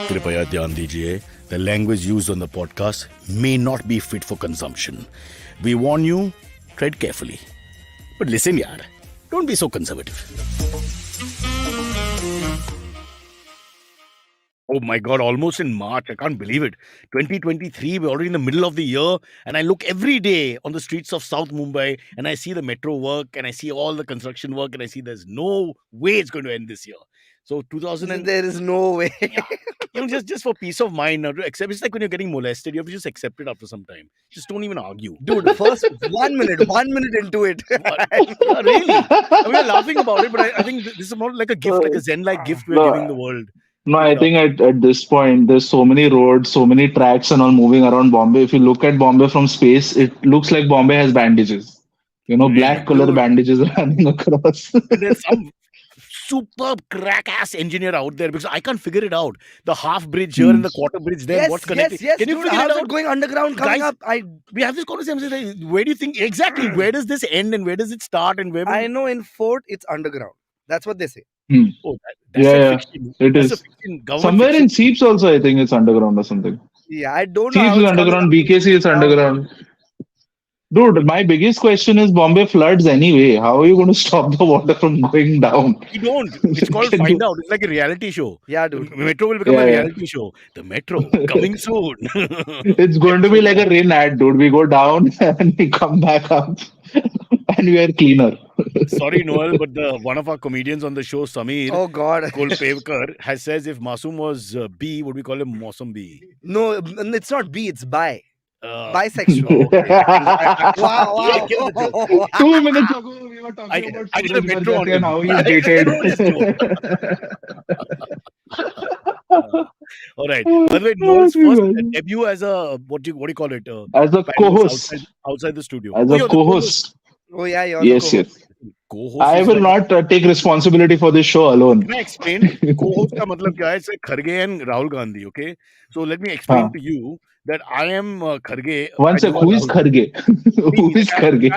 कृपया ध्यान दीजिए. The language used on the podcast may not be fit for consumption. We warn you, tread carefully. But listen, yaar, don't be so conservative. Oh my God, almost in March. I can't believe it. 2023, we're already in the middle of the year. And I look every day on the streets of South Mumbai and I see the metro work and I see all the construction work and I see there's no way it's going to end this year. So 2000 and There is no way. just for peace of mind, now to accept. It's like when you're getting molested, you have to just accept it after some time. Just don't even argue. Dude, first 1 minute into it. Yeah, really? I mean, we're laughing about it, but I think this is more like a gift, like a Zen-like gift we're giving the world. No, I think at this point, there's so many roads, so many tracks and all moving around Bombay. If you look at Bombay from space, it looks like Bombay has bandages. Black color bandages running across. There's some superb crack-ass engineer out there because I can't figure it out. The half bridge here and the quarter bridge there. What's connected? Yes, Can you dude, figure how's it out? it going underground coming Guys, up? We have this conversation. Like, where do you think exactly? Where does this end and where does it start? And where? I know in Fort it's underground. That's what they say. Oh, that's a fiction. It That's is. a fiction. Somewhere in Seeps also, I think it's underground or something. Yeah, I don't know. Seeps is underground. BKC is underground. Dude, my biggest question is Bombay floods anyway. How are you going to stop the water from going down? You don't. It's called Find Out. It's like a reality show. Yeah, dude. Metro will become a reality show. The Metro coming soon. It's going to be like a rain ad, dude. We go down and we come back up and we are cleaner. Sorry, Noel, but one of our comedians on the show, Samir Kolpevkar, has says if Masoom was B, would we call him Masoom B? No, it's not B, it's bi. Bisexual. Wow. 2 minutes ago, we were talking about I did a Metro on and how he dated. All right. By the way, Noel's first debut as a what do you call it? As a co-host outside the studio. As a co-host. Oh yeah, you're yes. Co-host I will not take responsibility for this show alone. Can I explain? Co-host ka matlab kya hai? It's like Kharge and Rahul Gandhi. Okay, so let me explain to you that I am Kharge. One second, who is Kharge? Who is Kharge?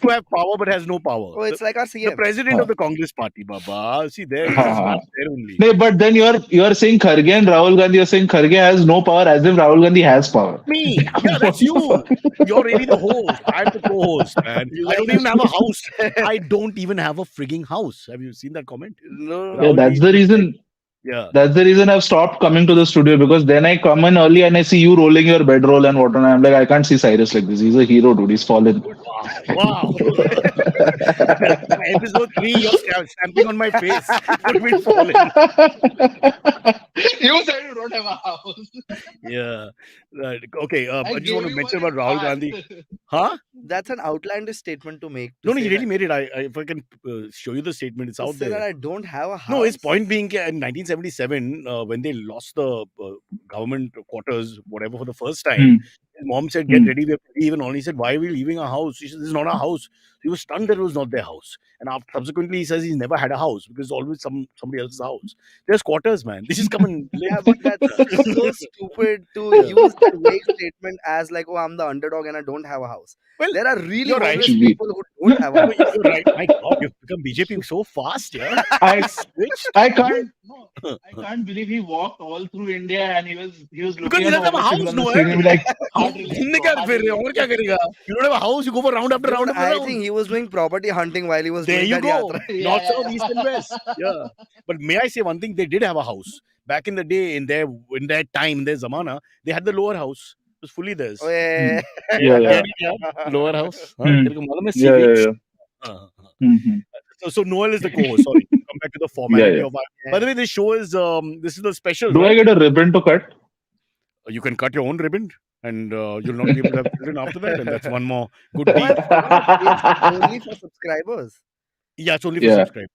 To have power but has no power. Oh, it's like our CM. The president of the Congress party, Baba. See, there only. No, but then you're saying Kharge and Rahul Gandhi. You're saying Kharge has no power as if Rahul Gandhi has power. Me? Yeah, that's you. You're really the host. I'm the co-host, man. I don't even have a house. I don't even have a frigging house. Have you seen that comment? No. Yeah, that's the reason. Yeah. That's the reason I've stopped coming to the studio, because then I come in early and I see you rolling your bedroll and whatnot. I'm like, I can't see Cyrus like this. He's a hero, dude. He's fallen. Wow. Episode 3, you're stamping on my face. Put me fallen. You said you don't have a house. Yeah. Right. Okay. I just want to mention about Rahul Gandhi. Huh? That's an outlandish statement to make. No, he really made it. If I can show you the statement, it's out there. That I don't have a house. No, his point being in 1977, when they lost the government quarters, whatever, for the first time, his mom said, "Get ready, we have to leave." And all, he said, "Why are we leaving our house?" She said, "This is not our house." He was stunned that it was not their house. And subsequently, he says he's never had a house because it's always somebody else's house. There's quarters, man. They just come and live. Yeah, but that's so stupid to use that vague statement as like, "Oh, I'm the underdog and I don't have a house." Well, there are really homeless people who don't have a house. You're right. My God, you've become BJP so fast, yeah. I can't believe he walked all through India and he was looking because he doesn't have a house, Noel. Like, you don't have a house, you go for round after round after round. I think he was doing property hunting while he was there doing you that go. yatra. North, south, east and west. Yeah. But may I say one thing? They did have a house. Back in the day, in their time, in their zamana, they had the lower house. It was fully theirs. Oh, yeah. Lower house. So Noel is the co-host. Sorry. Come back to the format. By the way, this show is this is the special. Do I get a ribbon to cut? You can cut your own ribbon. And you'll not be able to have children after that. And that's one more good deed. Only for subscribers. Yeah, it's only for subscribers.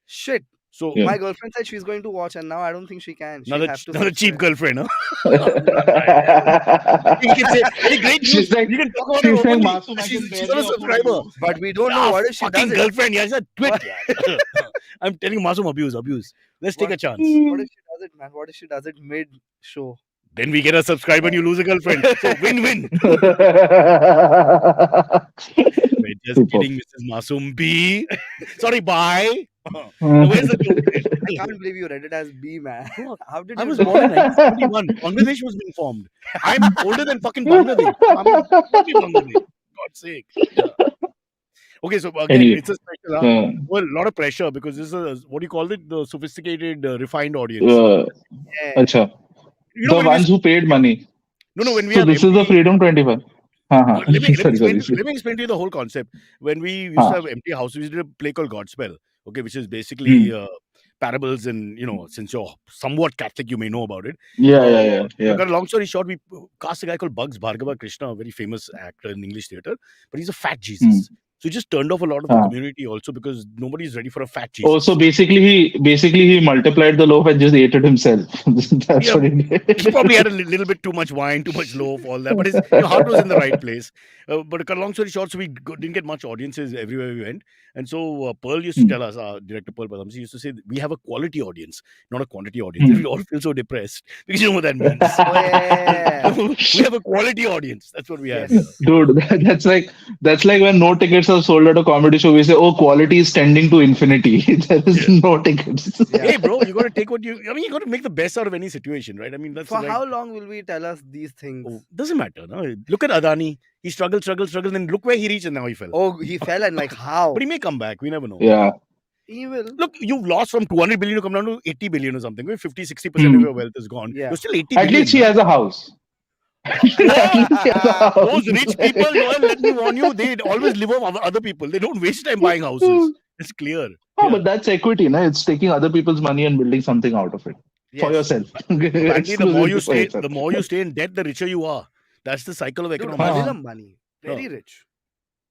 Shit. So my girlfriend said she's going to watch, and now I don't think she can. Another cheap girlfriend, huh? You can say, hey, great news. You can talk about her openly. She's not a subscriber. But we don't know what if she does it. Girlfriend, yeah, she's a twit. I'm telling Masoom, abuse. Let's take a chance. What if she does it, man? What if she does it mid-show? Then we get a subscriber and you lose a girlfriend. So win-win. We're just kidding, Mrs. Masoom B. Sorry, bye. Now, where's the joke there? I can't believe you read it as B, man. Bro, How did I you was do born in that? 1971. Bangladesh was being formed. I'm older than fucking Bangladesh. What is Bangladesh? For God's sake. Yeah. Okay, so again, Anyway, it's a special, well, a lot of pressure because this is what do you call it? The sophisticated, refined audience. uh, Yeah. acha, the When we ones who paid money. no, when we So are this is the empty. Freedom 25. No, let me let me Sorry, explain sorry. to, let me explain to you the whole concept. When we used to Huh. have empty houses, we did a play called Godspell. Okay, which is basically Hmm. parables, and since you're somewhat Catholic, you may know about it. Yeah, Uh, yeah, yeah, to yeah. cut a long story short, we cast a guy called Bugs Bhargava Krishna, a very famous actor in English theater, but he's a fat Hmm. Jesus. So he just turned off a lot of the Huh. community also because nobody's ready for a fat Oh, so Jesus. basically he multiplied the loaf and just ate it himself. That's Yeah, what he he probably had a did. little bit too much wine, too much loaf, all that. But his heart was in the right place. But to cut a long story short, so we didn't get much audiences everywhere we went. And so Pearl used to Hmm. tell us, director Pearl Padamsi used to say, we have a quality audience, not a quantity audience. And Hmm. we all feel so depressed because you know what that means. Oh yeah. We have a quality audience. That's what we have here. Yes. Dude, that's like when no tickets are sold at a comedy show. We say, "Oh, quality is tending to infinity." There is Yeah. no tickets. Yeah. Hey, bro, you got to take you got to make the best out of any situation, right? I mean, that's the For right. how long will we tell us these things? Oh, doesn't matter. No? Look at Adani. He struggled, then look where he reached, and now he fell. Oh, he fell and like how? But he may come back. We never know. Yeah. He will. Look, you've lost from 200 billion to come down to 80 billion or something. 50-60% of Hmm. your wealth is gone. Yeah. You're still 80 At least billion. he Huh? has a house. At least he has a house. Those rich people, Noel, let me warn you, they always live off other people. They don't waste time buying houses. It's clear. Oh, Yeah. but that's equity, no? It's taking other people's money and building something out of it for Yes. yourself. Apparently, Exclusively for the yourself. more you stay in debt, the richer you are. That's the cycle of Dude, economics. Huh. Anil Ambani, very rich.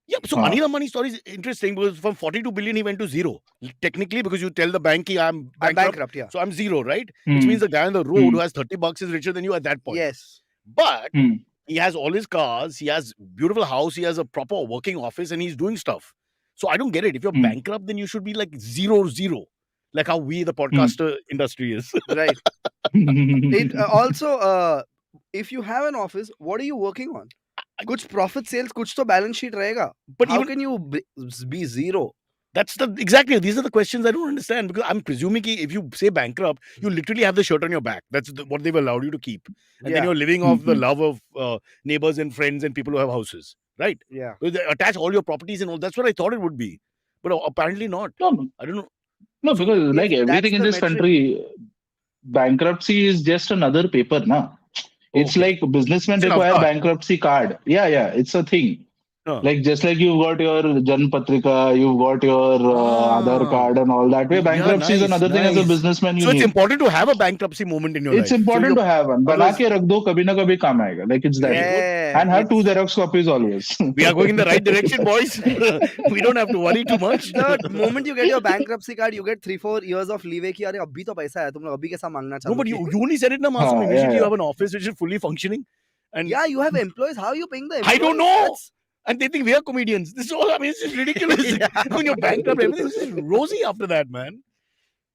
Yeah, so Huh. Anil Ambani's story is interesting because from 42 billion he went to zero. Technically, because you tell the bank, I'm I'm bankrupt, bankrupt, yeah. so I'm zero, right? Which Hmm. means the guy on the road who has 30 bucks is richer than you at that point. Yes. But Hmm. he has all his cars, he has beautiful house, he has a proper working office, and he's doing stuff. So I don't get it. If you're Hmm. bankrupt, then you should be like zero, like how we, the Hmm. podcaster industry, is. Right. It also, if you have an office, what are you working on? Kuch profit sales, kuch to balance sheet rahega. But How even can you be zero? that's exactly these are the questions I don't understand because I'm presuming if you say bankrupt, you literally have the shirt on your back. That's what they've allowed you to keep, and then Yeah. you're living off the Mhm. love of neighbors and friends and people who have houses, right? Yeah. So they attach all your properties and all. That's what I thought it would be, but apparently not. No, no, I don't know. no, So because like If that's everything in the this metric, country, bankruptcy is just another paper, na. It's okay, like businessmen it's an require avatar. bankruptcy card. Yeah, yeah, it's a thing. Like just like you've got your Jan Patrika, you've got your Aadhaar Ah, card and all that way. yeah, Bankruptcy is nice, another thing as a nice. businessman you So it's need. important to have a bankruptcy moment in your It's life. So important you to have one. बना otherwise के रख दो कभी ना कभी काम आएगा. Like it's that. very good. yeah, And have two it's Xerox copies always. We are going in the right direction, boys. We don't have to worry too much. the moment you get your bankruptcy card, you get 3-4 years of leeway कि अरे अभी तो पैसा है तुम लोग अभी कैसा मांगना No, चालू but किए? you only said it na Masoom. Yeah, Immediately you yeah. have an office which is fully functioning. And Yeah, you have employees. How are you paying the employees? I don't know. That's- And they think we are comedians. This is all, I mean, it's just ridiculous. When you're bankrupt, everything's just rosy after that, man.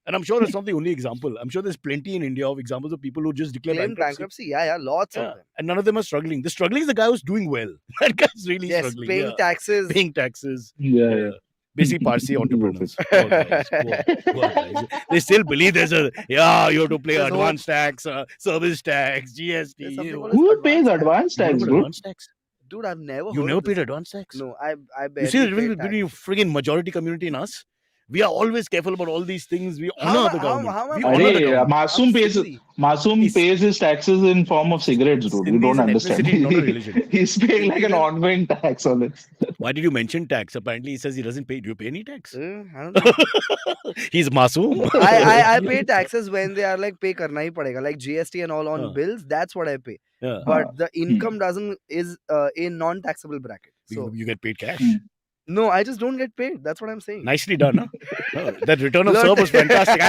And I'm sure that's not the only example. I'm sure there's plenty in India of examples of people who just declare Claim bankruptcy. bankruptcy. Yeah, lots Yeah. of them. And none of them are struggling. The struggling is the guy who's doing well. That guy's really Yes, struggling. paying Yeah. taxes. Paying taxes. Yeah, Yeah. yeah. Basically, Parsi entrepreneurs. Rufus. Poor guys. Poor guys. They still believe there's you have to pay There's advance tax, service tax, GST. There's something called Who as pays advance tax. advance You tax, know about dude? advance tax? Dude, I've never You heard never of this. paid advance tax? No, I You see the barely difference paid between tax. friggin' majority community and us? We are always careful about all these things. We How honor am the I- government. how am We I- honor the Arey, government. Sindhi. Masoom He's- pays his taxes in form of cigarettes, dude. You Sindhi is don't an understand. ethnicity, not a religion. He's paying like an Illegal. ongoing tax on it. Why did you mention tax? Apparently, he says he doesn't pay. Do you pay any tax? I don't know. He's Masoom. I pay taxes when they are like pay karna hi padega, like GST and all on bills. That's what I pay. Yeah. But the income is a non-taxable bracket. So You get paid cash. no, I just don't get paid. That's what I'm saying. Nicely done, huh? That return of Learned- serve was fantastic.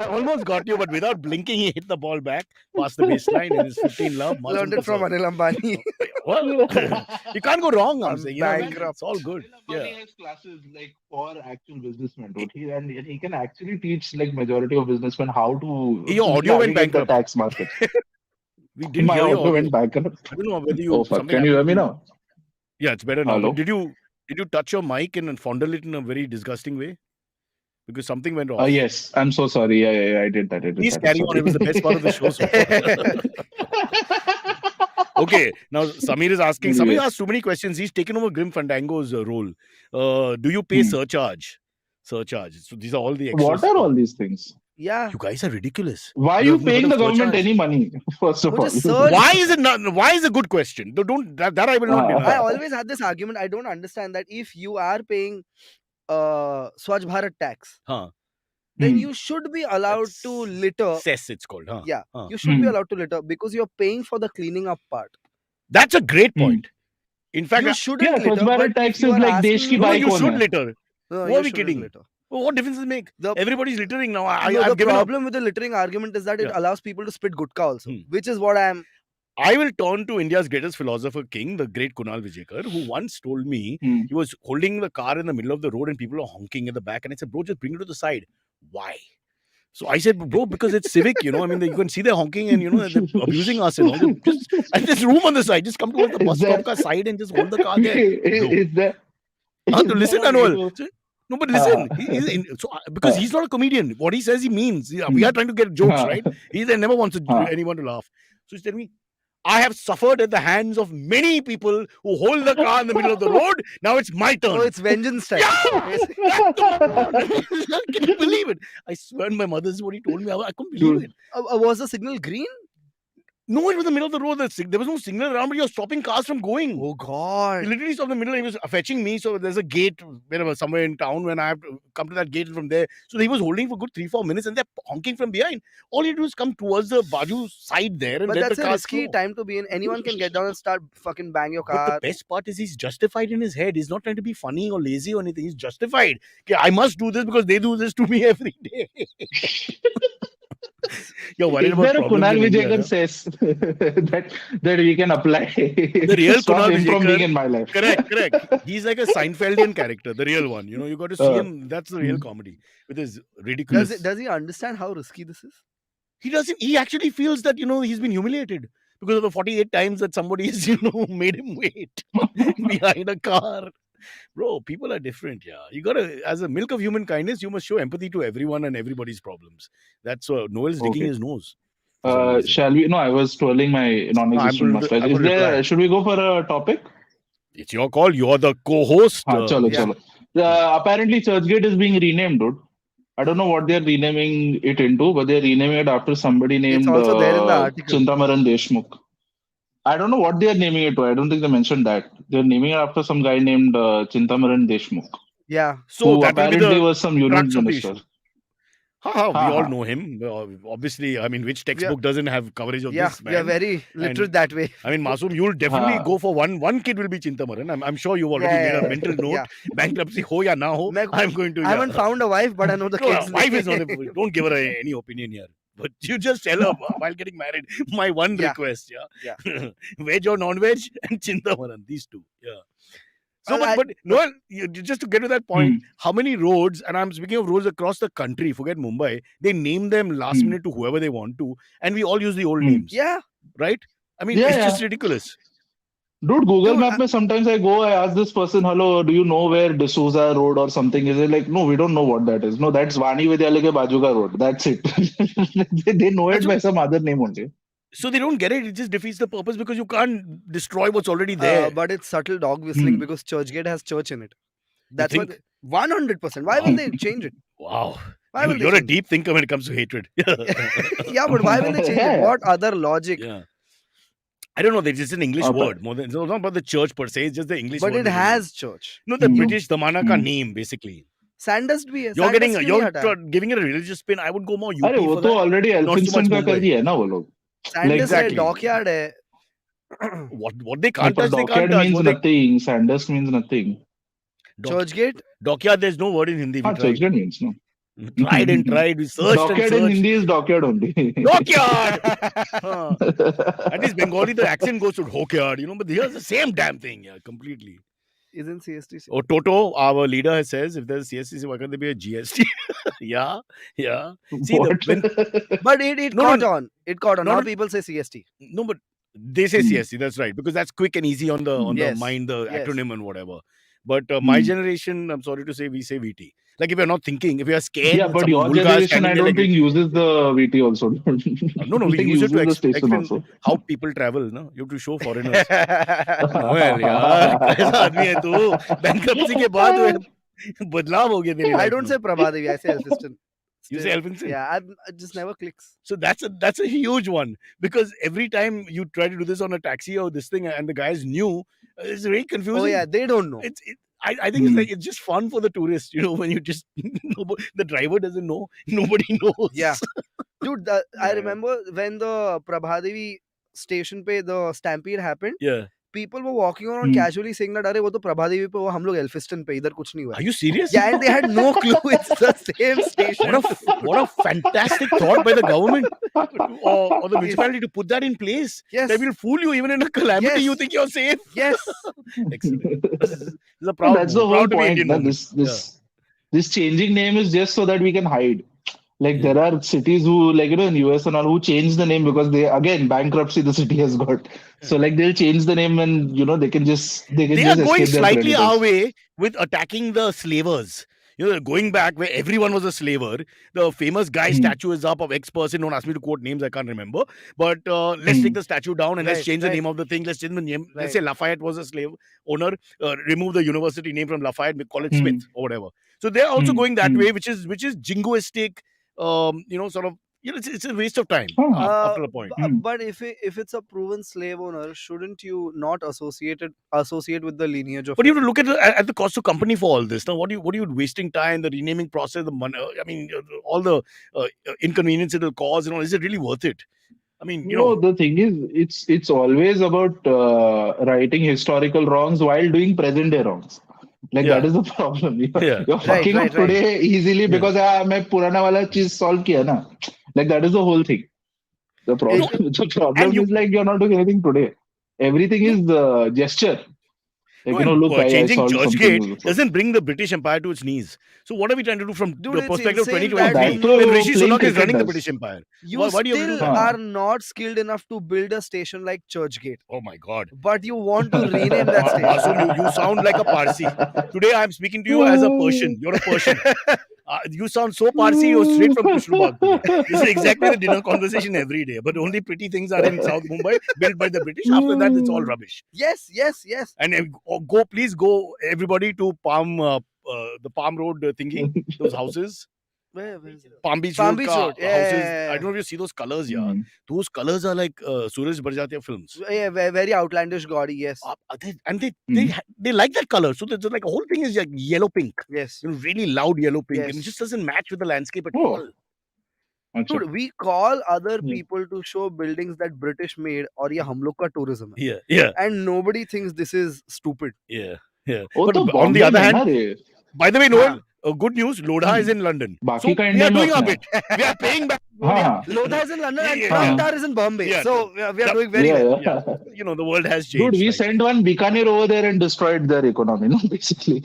I almost got you, but without blinking, he hit the ball back past the baseline and his 15 love. Learned Masoom it from to serve. Anil Ambani. Well, you can't go wrong. I'm I'm saying, you know, man, bankrupt. it's all good. Yeah. has classes like for actual businessmen, dude. He can actually teach like majority of businessmen how to Your audio went navigate the bankrupt. tax market. We didn't My hear your audio audio. went bankrupt. I don't know whether you. Oh fuck! something Can you hear me happened to- now? Yeah, it's better now. Hello? But did you touch your mic and fondle it in a very disgusting way? because something went off. Yes, I'm so sorry. Yeah, I did that. Please I'm carry on. sorry. It was the best part of the show so far. Okay, now Samir is asking. Samir Anyway. asked too many questions. He's taken over Grim Fandango's role. Do you pay Hmm. surcharge? Surcharge. So these are all the extras. What are all these things? Yeah. You guys are ridiculous. Why are You you haven't heard paying of the government surcharge? any money? First of Would all, you search- Why is it not? Why is a good question? Don't that I will not Ah. deny. I always had this argument. I don't understand that if you are paying Swachh Bharat tax, Huh. then Hmm. you should be allowed That's to litter. cess, it's called. Huh? Yeah, Huh. you should be Hmm. allowed to litter because you're paying for the cleaning up part. That's a great Hmm. point. In fact, You shouldn't Yeah, Swachh litter, but Bharat if tax you is are like desh asking ki me, no, bhai you kaun should hai? litter. no, Who you are we shouldn't kidding? litter. Well, what difference does it make? The Everybody's littering now. no, I've the given up. problem with the littering argument is that it Yeah. allows people to spit gutka also, Hmm. which is what I'm. I will turn to India's greatest philosopher king, the great Kunal Vijayakar, who once told me Hmm. he was holding the car in the middle of the road and people are honking at the back. And I said, bro, just bring it to the side. Why? So I said, bro, because it's civic, you know. I mean, you can see they're honking and, you know, they're abusing us and all. Just, and there's room on the side. Just come towards the bus stop car side and just hold the car there. Bro. Is there? To listen, Noel. No, but listen. Because Ah. he's not a comedian. What he says, he means. We are trying to get jokes, right? He never wants anyone to laugh. So he's telling me, I have suffered at the hands of many people who hold the car in the middle of the road. Now it's my turn. Oh, it's vengeance time. Yeah! Can you believe it? I swear, my mother, this is what he told me. I couldn't believe it. Was the signal green? No, it was the middle of the road. There was no signal around, but you're stopping cars from going. Oh God! He literally stopped in the middle. He was fetching me. So there's a gate wherever, somewhere in town, when I have to come to that gate from there. So he was holding for good 3-4 minutes and they're honking from behind. All you do is come towards the Baju side there and But let that's the a car risky time to be in. Anyone can get down and start fucking bang your But the car. best part is he's justified in his head. He's not trying to be funny or lazy or anything. He's justified. Okay, I must do this because they do this to me every day. You're worried Is about there a problems Kunal in India, Vijayakar huh? says that we can apply The real to stop Kunal him from being Vijayakar. in my life? Correct. He's like a Seinfeldian character, the real one. You know, you got to see him. That's the real comedy with his ridiculous. Does he understand how risky this is? He doesn't. He actually feels that, you know, he's been humiliated because of the 48 times that somebody has, you know, made him wait behind a car. Bro, people are different. Yeah, you gotta, as a milk of human kindness, you must show empathy to everyone and everybody's problems. That's Noel's digging Okay. his nose. For some reason. Shall we? No, I was twirling my non-existent mustache. I'm Is going to there? reply. Should we go for a topic? It's your call. You're the co-host. Chalo. Apparently, Churchgate is being renamed, dude. I don't know what they're renaming it into, but they're renaming it after somebody named It's also there in the article. Chintamani Deshmukh. I don't know what they're naming it to. I don't think they mentioned that. They're naming it after some guy named Chintamani Deshmukh. Yeah. So who that will be apparently the was some union crux of the minister. issue. We all know him. Obviously, I mean, which textbook doesn't have coverage of this man? Yeah, very literate that way. I mean, Masoom, you'll definitely go for one kid will be Chintamaran. I'm sure you've already made a mental note. Bankruptcy ho ya na ho, I'm going to. I haven't found a wife, but I know the kids. Wife is not. Don't give her any opinion here. But you just tell her while getting married. My one request, veg or non-veg, and Chintamaran. These two, So, but Noel, just to get to that point, how many roads, and I'm speaking of roads across the country, forget Mumbai, they name them last minute to whoever they want to, and we all use the old names. Yeah. Right? I mean, it's just ridiculous. Dude, Google Map, sometimes I go, I ask this person, hello, do you know where D'Souza Road or something is? They're like, no, we don't know what that is. No, that's Vani Vidyalaya ke Bajuga Road. That's it. They know it by some other name only. So they don't get it. It just defeats the purpose because you can't destroy what's already there. But it's subtle dog whistling because Churchgate has church in it. That's what 100%. Why will they change it? Wow. You're a deep thinker when it comes to hatred. Yeah, but why will they change it? What other logic? Yeah. I don't know. There's just an English word. It's not about the church per se. It's just the English word. But it has church. No, the British Damana ka name, basically. Sandust bhi hai. You're giving it a religious spin. I would go more UP for that. Already Elphinstone ka kar diya hai na wo log. Sandust hai, dockyard hai. What they can't touch, they can't touch. Dockyard means nothing. Sandust means nothing. Churchgate? Dockyard, there's no word in Hindi. Churchgate means no. Tried and tried. We searched dockyard and searched. in Hindi is dockyard only. Dockyard! At least Bengali, the accent goes to dockyard, but here's the same damn thing, completely. Isn't CST? Oh, Toto, our leader, says if there's CST, why can't there be a GST? yeah. See, but it caught on. It caught on. Now people say CST. No, but they say CST. That's right, because that's quick and easy on the mind, the acronym and whatever. But my generation, I'm sorry to say, we say VT. Like if you're not thinking, if you're scared Yeah, with but some your mulga generation, I standing there don't like, think uses the VT also. no, no, I we think use it to uses the station explain also. how people travel. No, you have to show foreigners. Noel यार कैसा आदमी है तू bankruptcy के बाद बदलाव हो गया तेरी I लाइफ don't में say Prabhadevi, I say Elphiston. you say Elphinstone Yeah, it just never clicks. so that's a huge one because every time you try to do this on a taxi or this thing and the guy is new it's very confusing Oh yeah, they don't know. I think it's like it's just fun for the tourist when you just the driver doesn't know nobody knows Yeah. Dude, I Yeah. remember when the Prabhadevi station pe the stampede happened, yeah people were walking around casually saying that अरे वो तो Prabhadevi पे वो हम लोग Elphiston पे इधर कुछ नहीं हुआ are है. you serious Yeah, and they had no clue it's the same station. what a fantastic thought by the government or the municipality to put that in place. Yes. They will fool you even in a calamity. Yes. You think you're safe. Yes. Excellent. This is a So proud that's move. the whole Proud to be point. Indian Na? moment. This changing name is just so that we can hide. Like there are cities who, like in US and all, who change the name because they again bankruptcy the city has got. So like they'll change the name and they can just They are just going escape their slightly our creditors. way with attacking the slavers. Going back where everyone was a slaver. The famous guy statue is up of X person. Don't ask me to quote names. I can't remember. But let's take the statue down and let's change the name of the thing. Let's change the name. Let's say Lafayette was a slave owner. Remove the university name from Lafayette. Call it Smith or whatever. So they're also going that way, which is jingoistic. Sort of. It's a waste of time after a point. But if it's a proven slave owner, shouldn't you not associate with the lineage of? But you have to look at the cost of company for all this. Now, what are you wasting time? The renaming process, the money. I mean, all the inconvenience it will cause. Is it really worth it? I mean, The thing is, it's always about righting historical wrongs while doing present day wrongs. Like that is the problem. You're fucking up today easily because मैं पुराना वाला चीज solve किया ना. Like that is the whole thing. The problem is like you're not doing anything today. Everything is gesture. Like, look, I changing solved Churchgate something. doesn't bring the British Empire to its knees. So what are we trying to do from the perspective of insane 2023 when Rishi Sunak is running the British Empire? You Why do you still have to do that? are not skilled enough to build a station like Churchgate. Oh my God. But you want to rename that station. Masoom, you sound like a Parsi. Today I'm speaking to you as a Persian. You're a Persian. You sound so Parsi, you're straight from Club-Shlub. This is exactly the dinner conversation every day. But only pretty things are in South Mumbai, built by the British. After that, it's all rubbish. Yes. And please go, everybody, to the Palm Road thingy, those houses. Where is it? Palm Beach Palm Road Beach ka Road. houses. Yeah. I don't know if you see those colors, yeah. Those colors are like Suraj Barjatya films. Yeah, very outlandish, gaudy, yes. They like that color. So there's like a whole thing is like yellow pink. Yes. Really loud yellow pink. Yes. And it just doesn't match with the landscape at all. Dude, we call other people to show buildings that British made और ये हम लोग का tourism है. Yeah. And nobody thinks this is stupid. Yeah. But on the other hand, by the way, Noel, good news, Lodha is in London. So we are doing our bit. We are paying back. Lodha is in London and Trump is in Bombay. Yeah. So we are doing very well. Yeah. The world has changed. Dude, we sent one Bikaner over there and destroyed their economy, basically.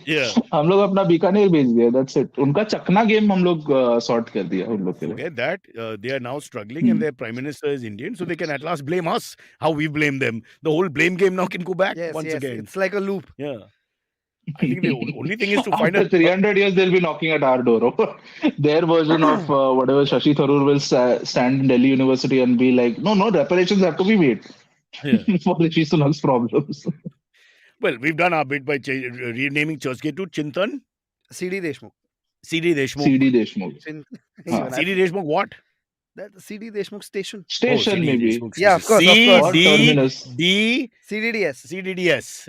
Yeah. हम लोग अपना बीकानेर भेज दिया. That's it. उनका चकना game हम लोग sort कर दिया उन लोग के लिए. Forget that. They are now struggling and their prime minister is Indian, so they can at last blame us. How we blame them. The whole blame game now can go back once again. It's like a loop. Yeah. I think the only thing is to find After 300 years, they'll be knocking at our door. Their version of whatever Shashi Tharoor will stand in Delhi University and be like, no, reparations have to be made for Rishi Sunak's problems. Well, we've done our bit by renaming Churchgate to Chintan. CD Deshmukh. CD Deshmukh. CD Deshmukh. CD Deshmukh what? That CD Deshmukh station. Station maybe. Yeah, of course. CDDS.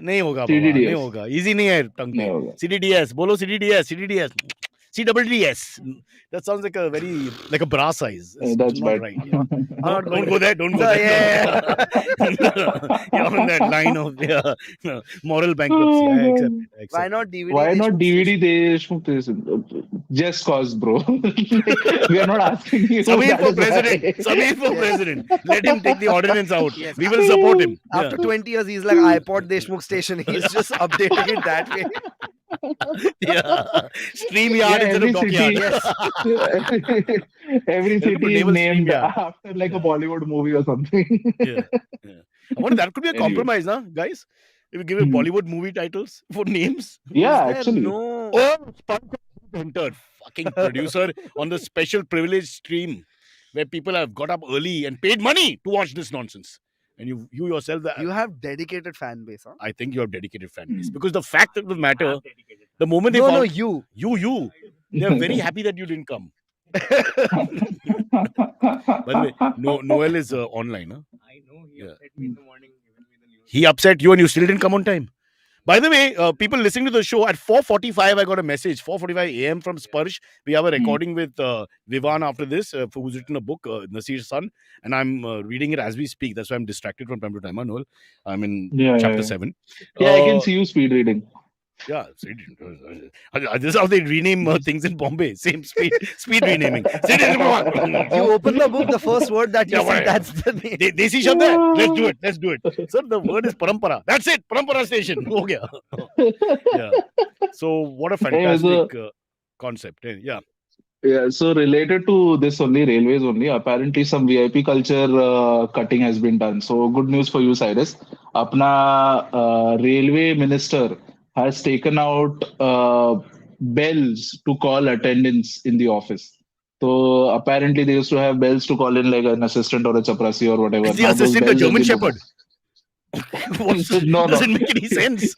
नहीं होगा CDDS. नहीं होगा. Easy नहीं है टंग पे. CDDS. बोलो CDDS. CDDS. That sounds like a bra size. That's not bad. right. Yeah. Don't go there. Don't go there. You're on that line of moral bankruptcy. I accept it. Why not DVD? Why not DVD Deshmukh? Just cause, bro. We are not asking you. Samir for president. Let him take the ordinance out. Yes. We will support him. After 20 years, he's like iPod Deshmukh station. He's just updating it that way. Stream yard instead of dockyard. Yes. Every city is named after like a Bollywood movie or something. I wonder that could be a compromise, huh, guys? If you give it Bollywood movie titles for names. Yeah, actually. No. Oh, entered, fucking producer on the special privilege stream where people have got up early and paid money to watch this nonsense. And you yourself, You have dedicated fan base, huh? I think you have dedicated fan base, because the fact of the matter, the moment they No, found you. they're very happy that you didn't come. By the way, Noel is online. Huh? I know he upset me in the morning, given me the news. He upset you and you still didn't come on time. By the way, people listening to the show, at 4:45, I got a message, 4:45 a.m. from Sparsh. We have a recording with Vivan after this, who's written a book, Nasir's son, and I'm reading it as we speak. That's why I'm distracted from time to time, Noel. I'm in chapter 7. Yeah, I can see you speed reading. Yeah, this is how they rename things in Bombay. Same speed renaming. You open the book, the first word that you see, that's the name. Desi Shabda, let's do it. Sir, the word is Parampara. That's it, Parampara station. Ho gaya. Yeah. So what a fantastic concept. Yeah. Yeah, so related to this only, railways only, apparently some VIP culture cutting has been done. So good news for you, Cyrus. Apna railway minister has taken out bells to call attendance in the office. So apparently they used to have bells to call in like an assistant or a chaprasi or whatever. Is the Now those assistant a bells have German been- Shepherd? No, Doesn't make any sense.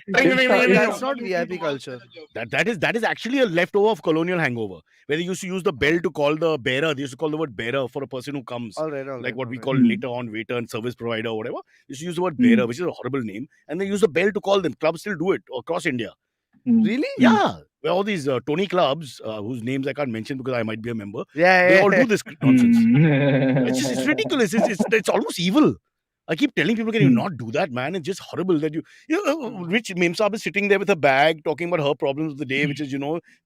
That's not VIP culture. That is actually a leftover of colonial hangover, where they used to use the bell to call the bearer. They used to call the word bearer for a person who comes. All right. Like what we all call right. later on waiter and service provider or whatever. They used to use the word bearer, which is a horrible name, and they use the bell to call them. Clubs still do it across India. Really? Yeah, where all these Tony clubs, whose names I can't mention because I might be a member, Yeah. they all do this nonsense. Mm. It's ridiculous. It's almost evil. I keep telling people, can you not do that, man? It's just horrible that Rich Mem Saab is sitting there with a bag talking about her problems of the day, which is,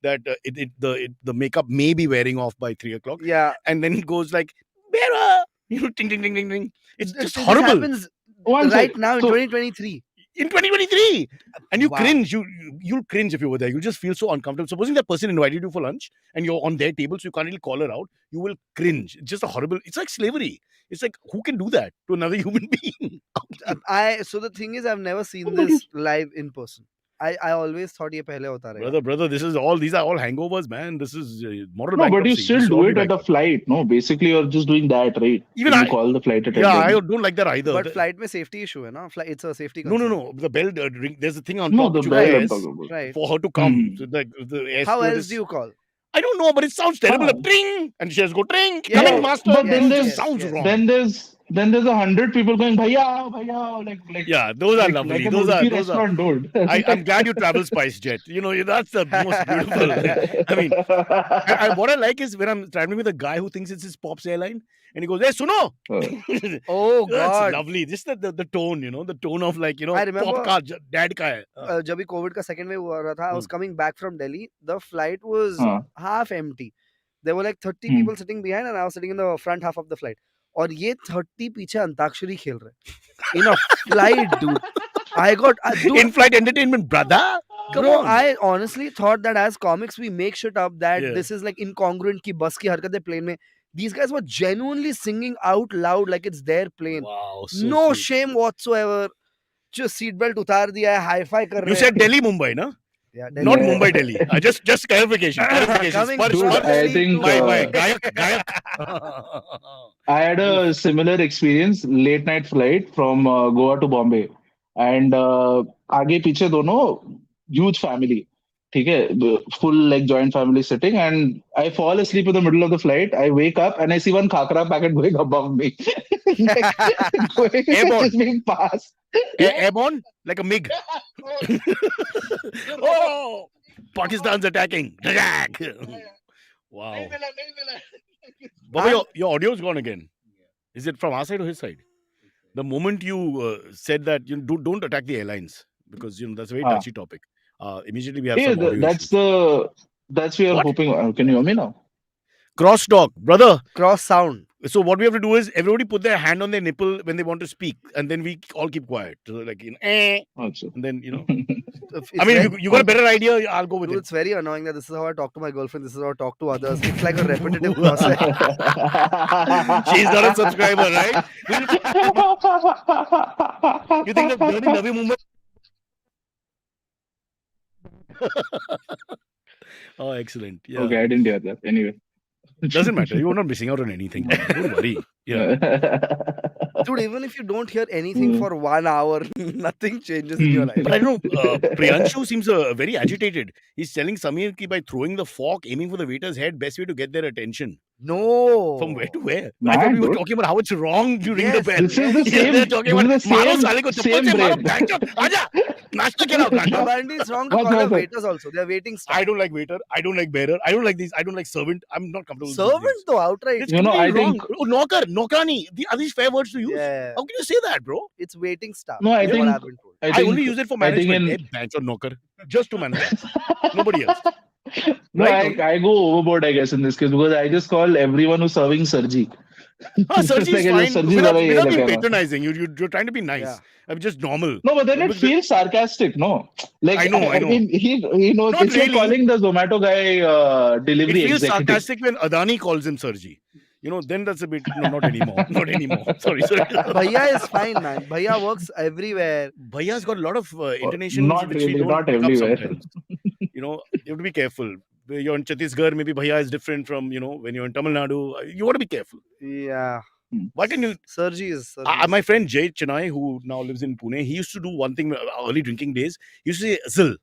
that the makeup may be wearing off by 3 o'clock. Yeah. And then it goes like, Bera! Ting, ting, ting, ting, ting. It's just This horrible. happens right now in 2023. In 2023. And you Wow. cringe. You'll cringe if you were there. You'll just feel so uncomfortable. Supposing that person invited you for lunch and you're on their table, so you can't really call her out, you will cringe. It's just a horrible, it's like slavery. It's like, who can do that to another human being? So the thing is, I've never seen this live in person. I always thought ye pehle hota rahega. Brother, these are all hangovers, man. This is moral No, but you bankruptcy. still This is do all it at a bankrupt. flight. No, basically you're just doing that, right? Even When I- you call the flight attendant. Yeah, I don't like that either. But flight mein safety issue hai na. It's a safety No. concern. The bell ring. There's a thing on No, top the which you bell I'm press talking about. Right. for her to come. Hmm. So the air How stewardess- else do you call? I don't know, but it sounds terrible. Huh. A tring, and she has to go tring. Yeah, Coming, master. but then It there's- just sounds yes. wrong. Then there's 100 people going, bhaiya, like Yeah, those are like, lovely. like an those are Urfi restaurant, dude. I'm glad you travel SpiceJet. That's the most beautiful. I mean, what I like is when I'm traveling with a guy who thinks it's his Pop's airline, and he goes, "Hey, suno!" Oh That's God. lovely. Just the tone, the tone of like, I remember- Pop ka dad ka hai. जब भी COVID का second wave हुआ रहा था, I was coming back from Delhi. The flight was हाँ. half empty. There were like 30 Hmm. people sitting behind, and I was sitting in the front half of the flight. और ये 30 पीछे अंताक्षरी खेल रहे in a flight, dude. Dude, In-flight entertainment, brother. Come bro, on. I honestly thought that as comics we make shit up that Yeah. this is like incongruent ki bus ki harkat hai plane mein. These guys were genuinely singing out loud like it's their plane. Wow. So No cute. shame whatsoever. Just seatbelt उतार दिया है, hi-fi कर You रहे said Delhi, Mumbai, no? Yeah, Not Yeah. Mumbai, Delhi. Just clarification. Coming Sparsh, Dude, Sparsh. I think My Gayak. I had a similar experience, late night flight from Goa to Bombay, and आगे पीछे दोनों huge family, ठीक है, full like joint family sitting, and I fall asleep in the middle of the flight. I wake up and I see one khakra packet going above me, like, Airborne. just being passed. Airborne? Like a MiG. Oh! Pakistan's attacking. Attack! Wow. Baba, your audio's gone again. Is it from our side or his side? The moment you said that don't attack the airlines, because that's a very touchy topic. Immediately we have Yeah, some audio that's issues. that's we are What? hoping. Can you hear me now? Crosstalk, brother. cross sound. So what we have to do is everybody put their hand on their nipple when they want to speak, and then we all keep quiet. So like, Also. and then It's I mean, very- if you got a better idea, I'll go with dude, it. it's very annoying that this is how I talk to my girlfriend. This is how I talk to others. It's like a repetitive process. She's not a subscriber, right? You think the journey Navi Mumbai? Oh, excellent. Yeah. Okay, I didn't hear that. Anyway. Doesn't matter. You're not missing out on anything. Don't worry. Yeah. Dude, even if you don't hear anything for 1 hour, nothing changes in your life. But I don't know. Priyanshu seems very agitated. He's telling Samir ki by throwing the fork, aiming for the waiter's head, best way to get their attention. No. From where to where? I Man, thought we were dude. talking about how it's wrong to ring the Yes, bell. This is the Here same. they're talking This about is the मारो same. साले को चप्पल Same से मारो bread. बैंचो आजा नाश्ता के लाओ गांडा. Abandi is wrong to What call them happened? waiters also. They are waiting staff. I don't like waiter. I don't like bearer. I don't like these. I don't like servant. I'm not comfortable with these Servant things. though, outright. It's You know, completely I wrong. think. Oh, knocker, nokrani. Are these fair words to use? Yeah. How can you say that, bro? It's waiting staff. No, I is what think. I've been told. I only use it for I think management. in. Bench or knocker. Just to manage. Nobody else. No, Right? I go overboard, I guess, in this case because I just call everyone who's serving Sarji. Sarji is Like, fine. Sarji Without wala ye being lagana. patronizing. You're trying to be nice. Yeah. I'm just normal. No, but then it Because feels sarcastic, no? Like I know. I mean, he knows. Not It's like really. calling the Zomato guy It delivery feels executive. sarcastic when Adani calls him Sarji. Then that's a bit. No, not anymore. Not anymore. Sorry. Bhaiya is fine, man. Bhaiya works everywhere. Bhaiya's got a lot of intonations Not which we really, don't not pick up everywhere. sometimes. You have to be careful. You're in Chhattisgarh, maybe Bhaiya is different from, when you're in Tamil Nadu. You want to be careful. Yeah. Why can you? Sergi is. My friend Jay Chennai, who now lives in Pune, he used to do one thing early drinking days. He used to say azil.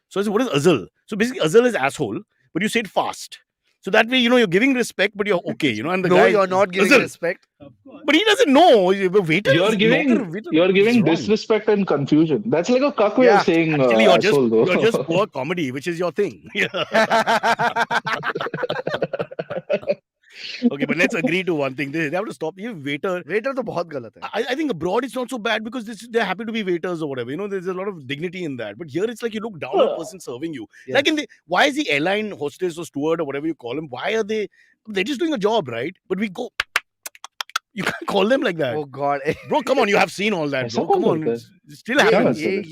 So I said, what is azil? So basically, azil is asshole, but you say it fast. So that way, you're giving respect, but you're okay. And the No, guy, you're not giving azil. respect. But he doesn't know. Waiter You're is giving waiter you're is giving wrong. disrespect and confusion. That's like a cuck way Yeah. of saying Actually, you're asshole, though. just poor comedy, which is your thing. Okay, but let's agree to one thing. They have to stop. Waiter. Waiter तो बहुत गलत है. I think abroad it's not so bad because they're happy to be waiters or whatever. There's a lot of dignity in that. But here it's like you look down on a person serving you. Yes. Like why is the airline hostess or steward or whatever you call them? Why are they're just doing a job, right? But we go. You can't call them like that. Oh God. Bro, come on, you have seen all that, ऐसा bro. Come कौन on. बोलता है? It still happens. I think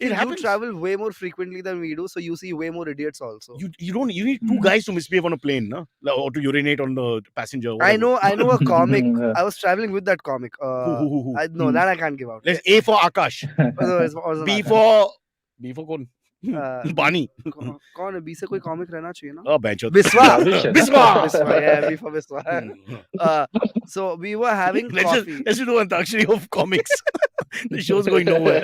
you happens. travel way more frequently than we do, so you see way more idiots also. You need two guys to misbehave on a plane, no? Or to urinate on the passenger. I whatever. know a comic. Yeah. I was traveling with that comic. Who? No, that I can't give out. Let's A for Akash. No, it was B another. for कौन? Uh, Bani. कौन है? B से कोई comic रहना चाहिए ना? Oh, bench. Biswa. Biswa. Biswa. Yeah, B for Biswa. So we were having coffee. Let's do an Antakshari of comics. The show's going nowhere.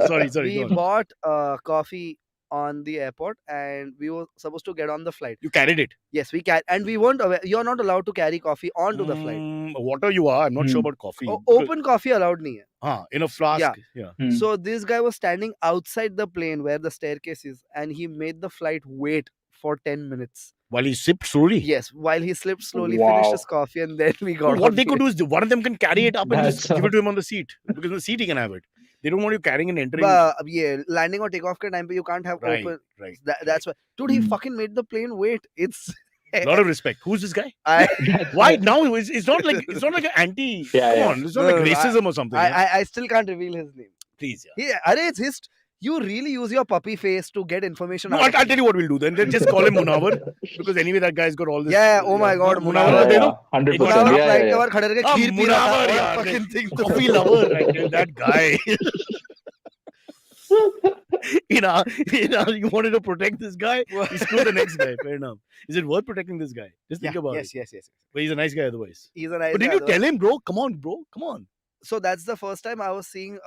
Sorry. We go on. bought coffee on the airport and we were supposed to get on the flight. You carried it. Yes, we can, and we weren't aware. You're not allowed to carry coffee onto the flight. Water you are. I'm not sure about coffee. Open coffee allowed nahi hai. In a flask. Yeah. So this guy was standing outside the plane where the staircase is, and he made the flight wait for 10 minutes. While he sipped slowly. Yes, while he slipped slowly, Wow. finished his coffee, and then we got. What they could do is one of them can carry it up and just That's give it to him on the seat, because on the seat he can have it. They don't want you carrying and entering. Yeah, landing or takeoff ke time pe you can't have Right. open. That's why, dude. He fucking made the plane wait. It's A lot of respect. Who's this guy? That's Why now? It's not like an anti. Yeah, Come yeah. on, it's not like No, racism or something. I still can't reveal his name. Please, yeah. It's his. You really use your puppy face to get information. No, out I'll of tell you what we'll do then. Just call him Munawar, because anyway that guy's got all this. Yeah, oh my God, Munawar. Munawar. 100%. Munawar Yeah, flight yeah, के yeah. बाहर खड़े रह के खीर P रहा था, Munawar, और yeah, fucking thing to coffee do. lover, right? That guy. You wanted to protect this guy. You screw the next guy. Fair enough. Is it worth protecting this guy? Just think about it. Yes. But he's a nice guy otherwise. He's a nice But did guy, you otherwise. tell him, bro? Come on, bro. Come on. So that's the first time I was seeing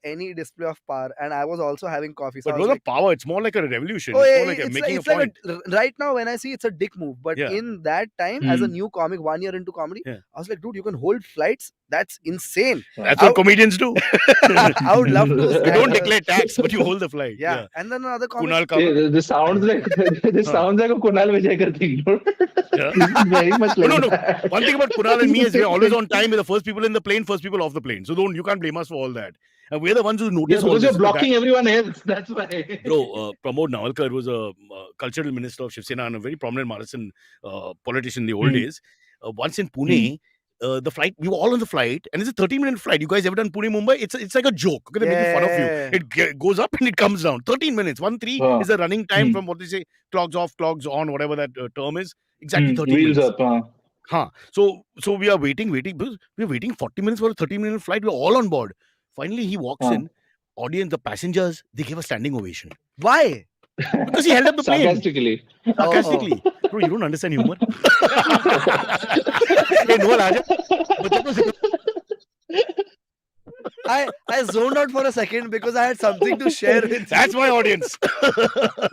any display of power, and I was also having coffee. So But I it was was like, a power. It's more like a revolution. oh, It's yeah, more like it's making like, a point. right now when I see it's a dick move, but Yeah. in that time as a new comic, 1 year into comedy, Yeah. I was like, dude, you can hold flights. That's insane. That's what comedians do. I would love to. You stand don't there. declare tax, but you hold the flight. Yeah. And then another comic. Kunal Kapoor. Yeah, this sounds like a Kunal Vijayakar thing. Yeah. This is very much like No. that. One thing about Kunal and me is we're always on time. We're the first people in the plane, first people off the plane. So you can't blame us for all that. And we're the ones who Yeah, notice all because this. you're blocking everyone else. That's why. Bro, Pramod Navalkar was a cultural minister of Shiv Sena and a very prominent Marathon politician in the old days. Once in Pune, the flight, we were all on the flight, and it's a 30-minute flight. You guys ever done Pune, Mumbai? It's like a joke. Okay, they're making fun of you. It goes up and it comes down. 13 minutes. 1-3 is the running time from what they say, clogs off, clogs on, whatever that term is. Exactly 30 Wheels minutes. up. So we are waiting. We're waiting 40 minutes for a 30-minute flight. We're all on board. Finally, he walks in. Audience, the passengers, they give a standing ovation. Why? Because he held up the plane Sarcastically. Oh, oh. sarcastically. Bro, you don't understand humor. Hey, Noel, aaja. बच्चों को सिखा- I zoned out for a second because I had something to share with That's you. my audience.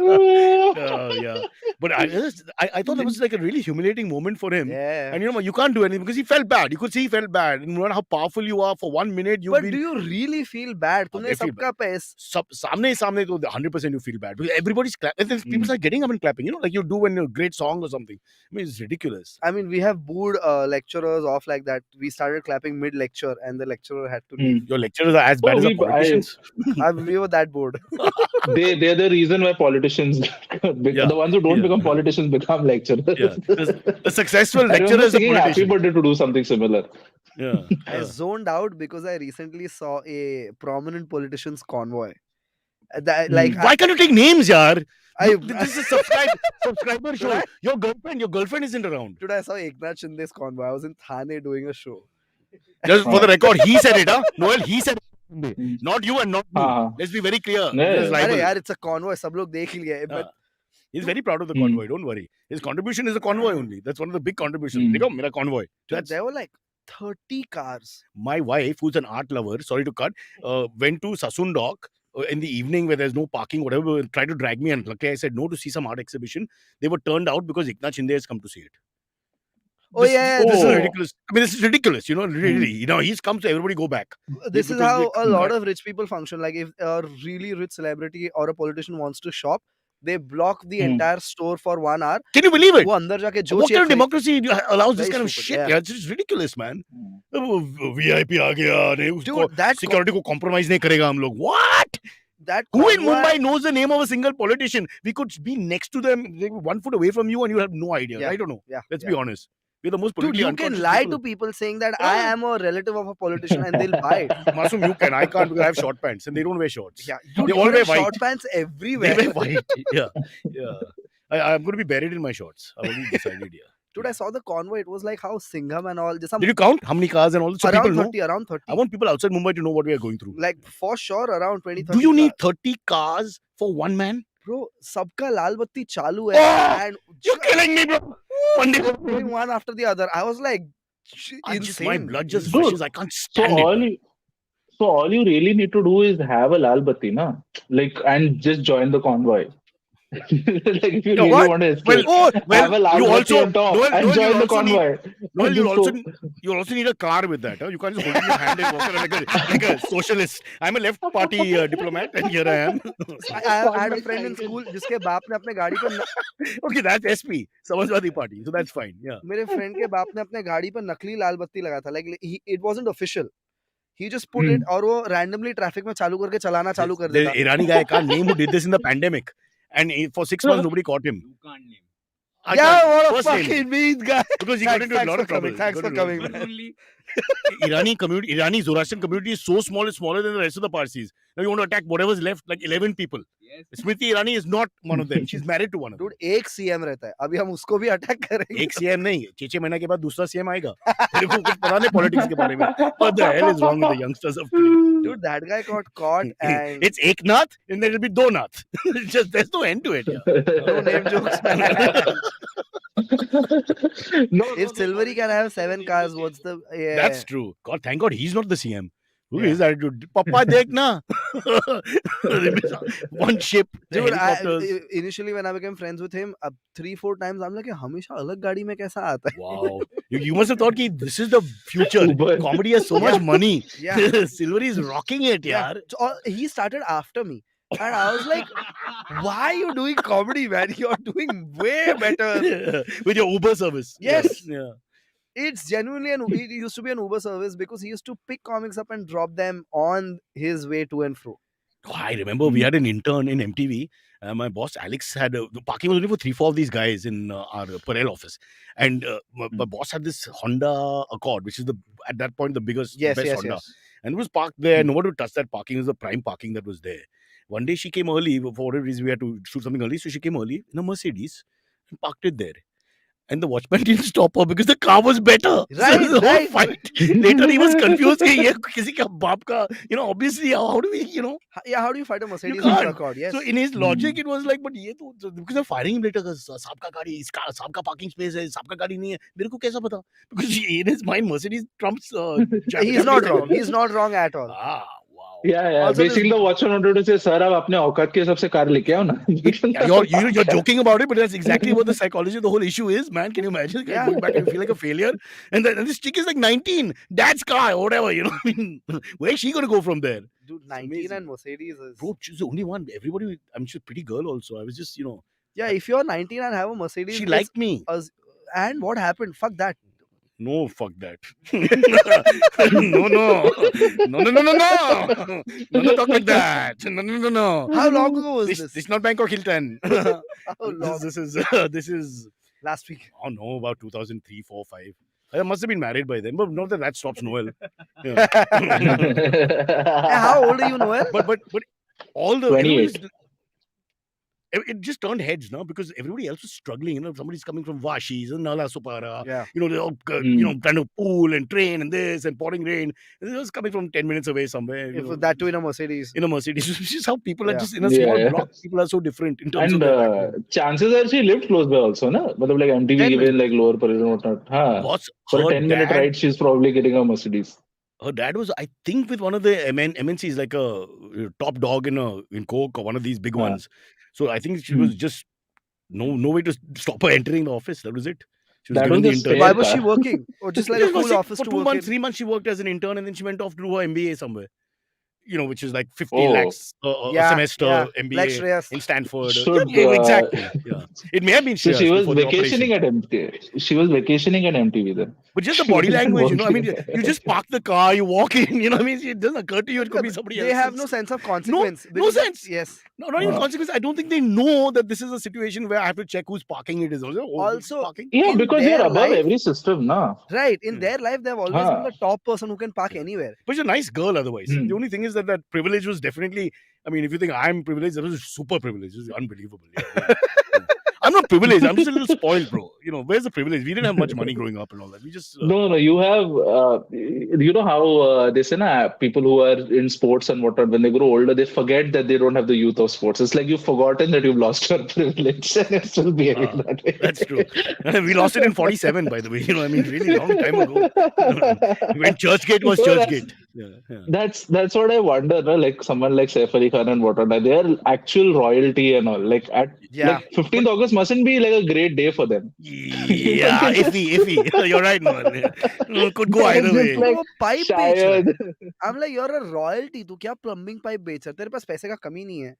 Yeah. But I thought that was like a really humiliating moment for him. Yeah. And you can't do anything because he felt bad. You could see he felt bad. And no matter how powerful you are, for 1 minute you've But been. do you really feel bad? तुमने I feel सबका पैस सामने तो 100% you feel bad because everybody's clapping. And then people are getting up and clapping, like you do when a great song or something. I mean, it's ridiculous. I mean, we have booed lecturers off like that. We started clapping mid lecture, and the lecturer had to leave. Your lecturers are as bad as the politicians. We were that bored. They're the reason why politicians, Yeah, the ones who don't yeah. become politicians, become lecturers. Yeah, the successful I lecturer remember is a singing Happy politician. Birthday to do something similar. Yeah, I yeah. zoned out because I recently saw a prominent politician's convoy. Why can't you take names, yaar? I This is a subscriber show. Your girlfriend isn't around. Today I saw Eknath Shinde's convoy. I was in Thane doing a show. Just for the record, he said it, huh? Noel, he said it. Hmm. Not you and not me. Let's be very clear. Yeah. This is अरे libel. यार, it's a convoy. सब लोग देख लिए. But He's very proud of the convoy. Don't worry. His contribution is a convoy only. That's one of the big contributions. Dekho, mera convoy. dude, there were like 30 cars. My wife, who's an art lover, sorry to cut, went to Sasundok in the evening where there's no parking, whatever, tried to drag me. And luckily I said no to see some art exhibition. They were turned out because Eknath Shinde has come to see it. Oh, yeah, This is Oh. ridiculous. I mean, this is ridiculous. Really. He's come, so everybody go back. This is Because how they a come lot back. of rich people function. Like if a really rich celebrity or a politician wants to shop, they block the entire store for 1 hour. Can you believe it? वो अंदर जाके जो What चाहिए kind of democracy allows this Very kind of stupid, shit? yeah. Yeah, it's just ridiculous, man. VIP आ गया, नहीं उसको Dude, that security को compromise नहीं करेगा हम लोग. What? that Who in convoy- Mumbai knows the name of a single politician? We could be next to them, like 1 foot away from you, and you have no idea. Yeah, I don't know. yeah, Let's yeah. be honest. We're the most Dude, politically you can unconscious lie people. to people saying that I Yeah. am a relative of a politician and they'll buy it. Masoom, you can. I can't because I have short pants and they don't wear shorts. Yeah, They dude, all you wear have white. short pants They everywhere. wear white. Yeah. I'm going to be buried in my shorts. I've already decided, yeah. Dude, I saw the convoy. It was like how Singham and all. Just some Did you count how many cars and all? So people around know. 30, around 30. I want people outside Mumbai to know what we are going through. Like for sure around 20, 30 Do you need cars. 30 cars for one man? Bro, सबका लाल बत्ती चालू Oh, है and You're killing me, bro. going one after the other. I was like, My insane. blood just Dude, rushes. I can't So stand it. all you really need to do is have a lal batti, na? Like, and just join the convoy. Like if you really what? want to escape, have a lal you batti also on top Noel, and Noel, join you the also need convoy. Noel, Just you'll also need a car with that. Huh? You can't just hold it in your hand and walk around like a socialist. I'm a left party diplomat, and here I am. I had a friend in school जिसके बाप ने अपने गाड़ी पर Okay, that's SP, Samajwadi Party. So that's fine. Yeah. मेरे friend के बाप ने अपने गाड़ी पर नकली लाल बत्ती लगा था. Like it wasn't official. He just put it और वो randomly traffic में चालू करके चलाना चालू कर The देता. Irani guy, I can't name, who did this in the pandemic, and for 6 months nobody caught him. You can't name. I Yeah, can't. what a First name, fucking mean guy. because he got into a lot of trouble. Thanks He got for into a lot coming, of man. Only Irani Zoroastrian community is so small, it's smaller than the rest of the Parsis. Now you want to attack whatever's left, like 11 people. yes. Smriti Irani is not one of them. She's married to one of them. Dude, एक CM रहता है. अभी हम उसको भी attack करेंगे. एक CM नहीं, 6 महीने के बाद दूसरा सीएम आएगा. तेरे को कुछ पता नहीं पॉलिटिक्स के बारे में. What the hell is wrong with the youngsters of today? Dude, that guy got caught and It's Eknath and then it'll be Donath. It's just there's no end to it. Yeah. no name jokes, man. no, If Silvery can have 7 cars, what's the That's true. God, thank God he's not the CM. Who Yeah. is that dude? Papa dekh na. One ship, the Dude, helicopters. initially when I became friends with him, 3-4 times I'm like, हमेशा अलग गाड़ी में कैसा आता है? Wow. You must have thought कि this is the future. Uber. Comedy has so much money. Yeah. Silvery is rocking it, Yeah. yaar. So, he started after me. And I was like, why are you doing comedy, man? You're doing way better. With your Uber service. Yes. Yeah. It's genuinely it used to be an Uber service because he used to pick comics up and drop them on his way to and fro. Oh, I remember we had an intern in MTV. My boss Alex had the parking was only for 3-4 of these guys in our Parel office, and my boss had this Honda Accord, which is at that point the biggest, Yes, best yes, Honda, yes. and it was parked there. Nobody would touch that parking. It was the prime parking that was there. One day she came early for whatever reason we had to shoot something early, so she came early in a Mercedes and parked it there. and the watchman didn't stop her because the car was better. So Right, the whole right. fight. Later he was confused. कि ये किसी का बाप का, obviously how do we, Yeah, how do you fight a you Mercedes in can't. truck crowd? Yes. So in his logic, it was like, but ये तो because they're firing him later, because सबका गाड़ी, इसका सबका parking space है, सबका गाड़ी नहीं है, मेरे को कैसा पता? Because in his mind, Mercedes trumps He's not wrong. He's not wrong at all. Ah, wow. Yeah. Also, Basically, the watchman wanted to say, "Sir, आप अपने औकात के हिसाब से कार लेके आओ ना." Yeah, you're joking about it, but that's exactly what the psychology of the whole issue is, man. Can you imagine? Yeah. Going back and you feel like a failure, and this chick is like 19, dad's car or whatever. I mean, where's she gonna go from there? Dude, It's 19 amazing. and Mercedes is. Bro, she's the only one. Everybody, I'm sure, pretty girl also. I was just, Yeah, if you're 19 and have a Mercedes, she it's liked me. and what happened? Fuck that. No, fuck that. No, no, no, talk like that. No. How long ago was This this? is not Bangkok Hilton. How long? This is Last week. oh no, about 2003, 4, 5. I must have been married by then, but not that stops Noel. Yeah. How old are you, Noel? but all the 28. it just turned heads now because everybody else was struggling. Somebody's coming from Vashis and Nala Supara. Yeah. They're all trying to pool and train and this and pouring rain. And it was coming from 10 minutes away somewhere. If that too in a Mercedes. In a Mercedes, which is how people are Yeah. just in a small Yeah. block. People are so different in terms And of their background. chances are she lived close by also, na? Matlab like 10 MTV given like lower Paris and whatnot. Huh. Boss, For a her 10-minute dad, ride, she's probably getting a Mercedes. her dad was, I think, with one of the MNCs, like a top dog in Coke or one of these big Yeah. ones. So I think she was just no way to stop her entering the office. That was it. She was That given was the a intern. spare Why was she car. working? Or just like a Just for cool office for to 2 work months, in? 3 months, she worked as an intern, and then she went off to do her MBA somewhere. Which is like 50 Oh. lakhs a Yeah, semester yeah. MBA Like Shreyas. in Stanford. Should, Yeah, exactly. Yeah, it may have been So Shreyas she was before the vacationing operation. at MTV. She was vacationing at MTV then. But just the She body wasn't language, I mean, working. you just park the car, you walk in, I mean, it doesn't occur to you, it could be somebody They else. have no sense of consequence. no because sense. Yes. No, not even Uh, consequence. I don't think they know that this is a situation where I have to check whose parking it is. Oh, who's Also, parking? Yeah, in because you're their above life, every system, na. right, in Hmm. their life, they've always been the top person who can park anywhere. But she's a nice girl otherwise. Hmm. The only thing is that privilege was definitely, I mean, if you think I'm privileged, that was super privileged. It was unbelievable. Yeah. I'm not privileged. I'm just a little spoiled, bro. Where's the privilege? We didn't have much money growing up and all that. We just No, you have, you know how they say, na, people who are in sports and whatnot, when they grow older, they forget that they don't have the youth of sports. It's like you've forgotten that you've lost your privilege and you're still behaving that way. that's true. We lost it in 47, by the way. I mean, really long time ago. When Churchgate was No, Churchgate. Yeah. That's what I wonder, no? Like someone like Saif Ali Khan and whatnot, they are actual royalty and all. Like Yeah. like 15th August mustn't be like a great day for them. Yeah, iffy. You're right, Noel. Could go either It's way. just like वो pipe बेच रहा है. शायद I'm like, you're a royalty. तू क्या plumbing pipe बेच रहा है? तेरे पास पैसे का कमी नहीं है.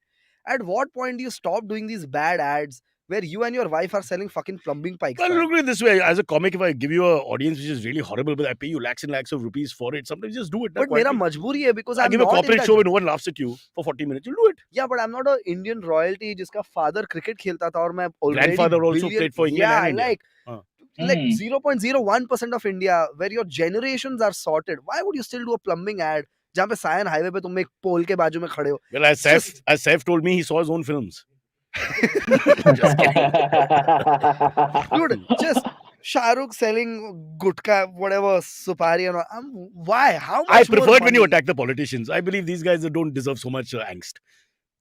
At what point do you stop doing these bad ads where you and your wife are selling fucking plumbing pipes? Well, man? look at it this way. As a comic, if I give you an audience which is really horrible, but I pay you lakhs and lakhs of rupees for it, sometimes just do it. But मेरा मजबूरी है because I I'm give a not in corporate that. show where no one laughs at you for 40 minutes. You'll do it. Yeah, but I'm not an Indian royalty जिसका father cricket खेलता था और मैं already Grandfather also billion- played for England Yeah, and India. like Huh. like 0.01% of India where your generations are sorted. Why would you still do a plumbing ad जहाँ पे Sion highway पे तुम एक पोल के बाजू में खड़े हो? Well, as Saif told me, he saw his own films. Just kidding. Dude, just Shahrukh selling gutka, whatever, supari and all. Why? How much I more preferred when you money? attack the politicians. I believe these guys don't deserve so much angst.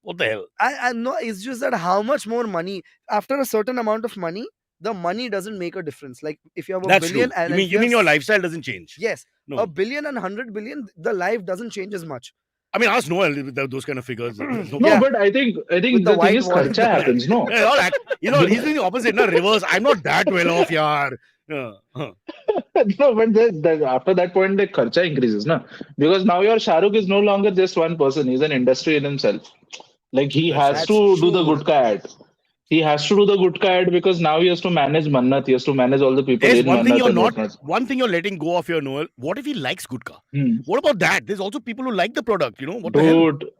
What the hell? I know it's just that how much more money after a certain amount of money, the money doesn't make a difference. Like if you have a That's billion true. and You if mean you your have- lifestyle doesn't change? Yes, No. a billion and 100 billion, the life doesn't change as much. I mean, ask Noel with those kind of figures. No No, problem. but I think With the the thing white is wall. kharcha happens, no? Yeah, all that. He's doing the opposite, no reverse. I'm not that well off, yaar. Yeah. No, but after that point, the kharcha increases, na? Because now your Shahrukh is no longer just one person; he's an industry in himself. Like he has That's to do the true. gutka ad. He has to do the gutka ad because now he has to manage Mannat. He has to manage all the people There's in one thing Mannat you're and not. whatnot. One thing you're letting go of your Noel. What if he likes gutka? Hmm. What about that? There's also people who like the product. What the hell? Dude,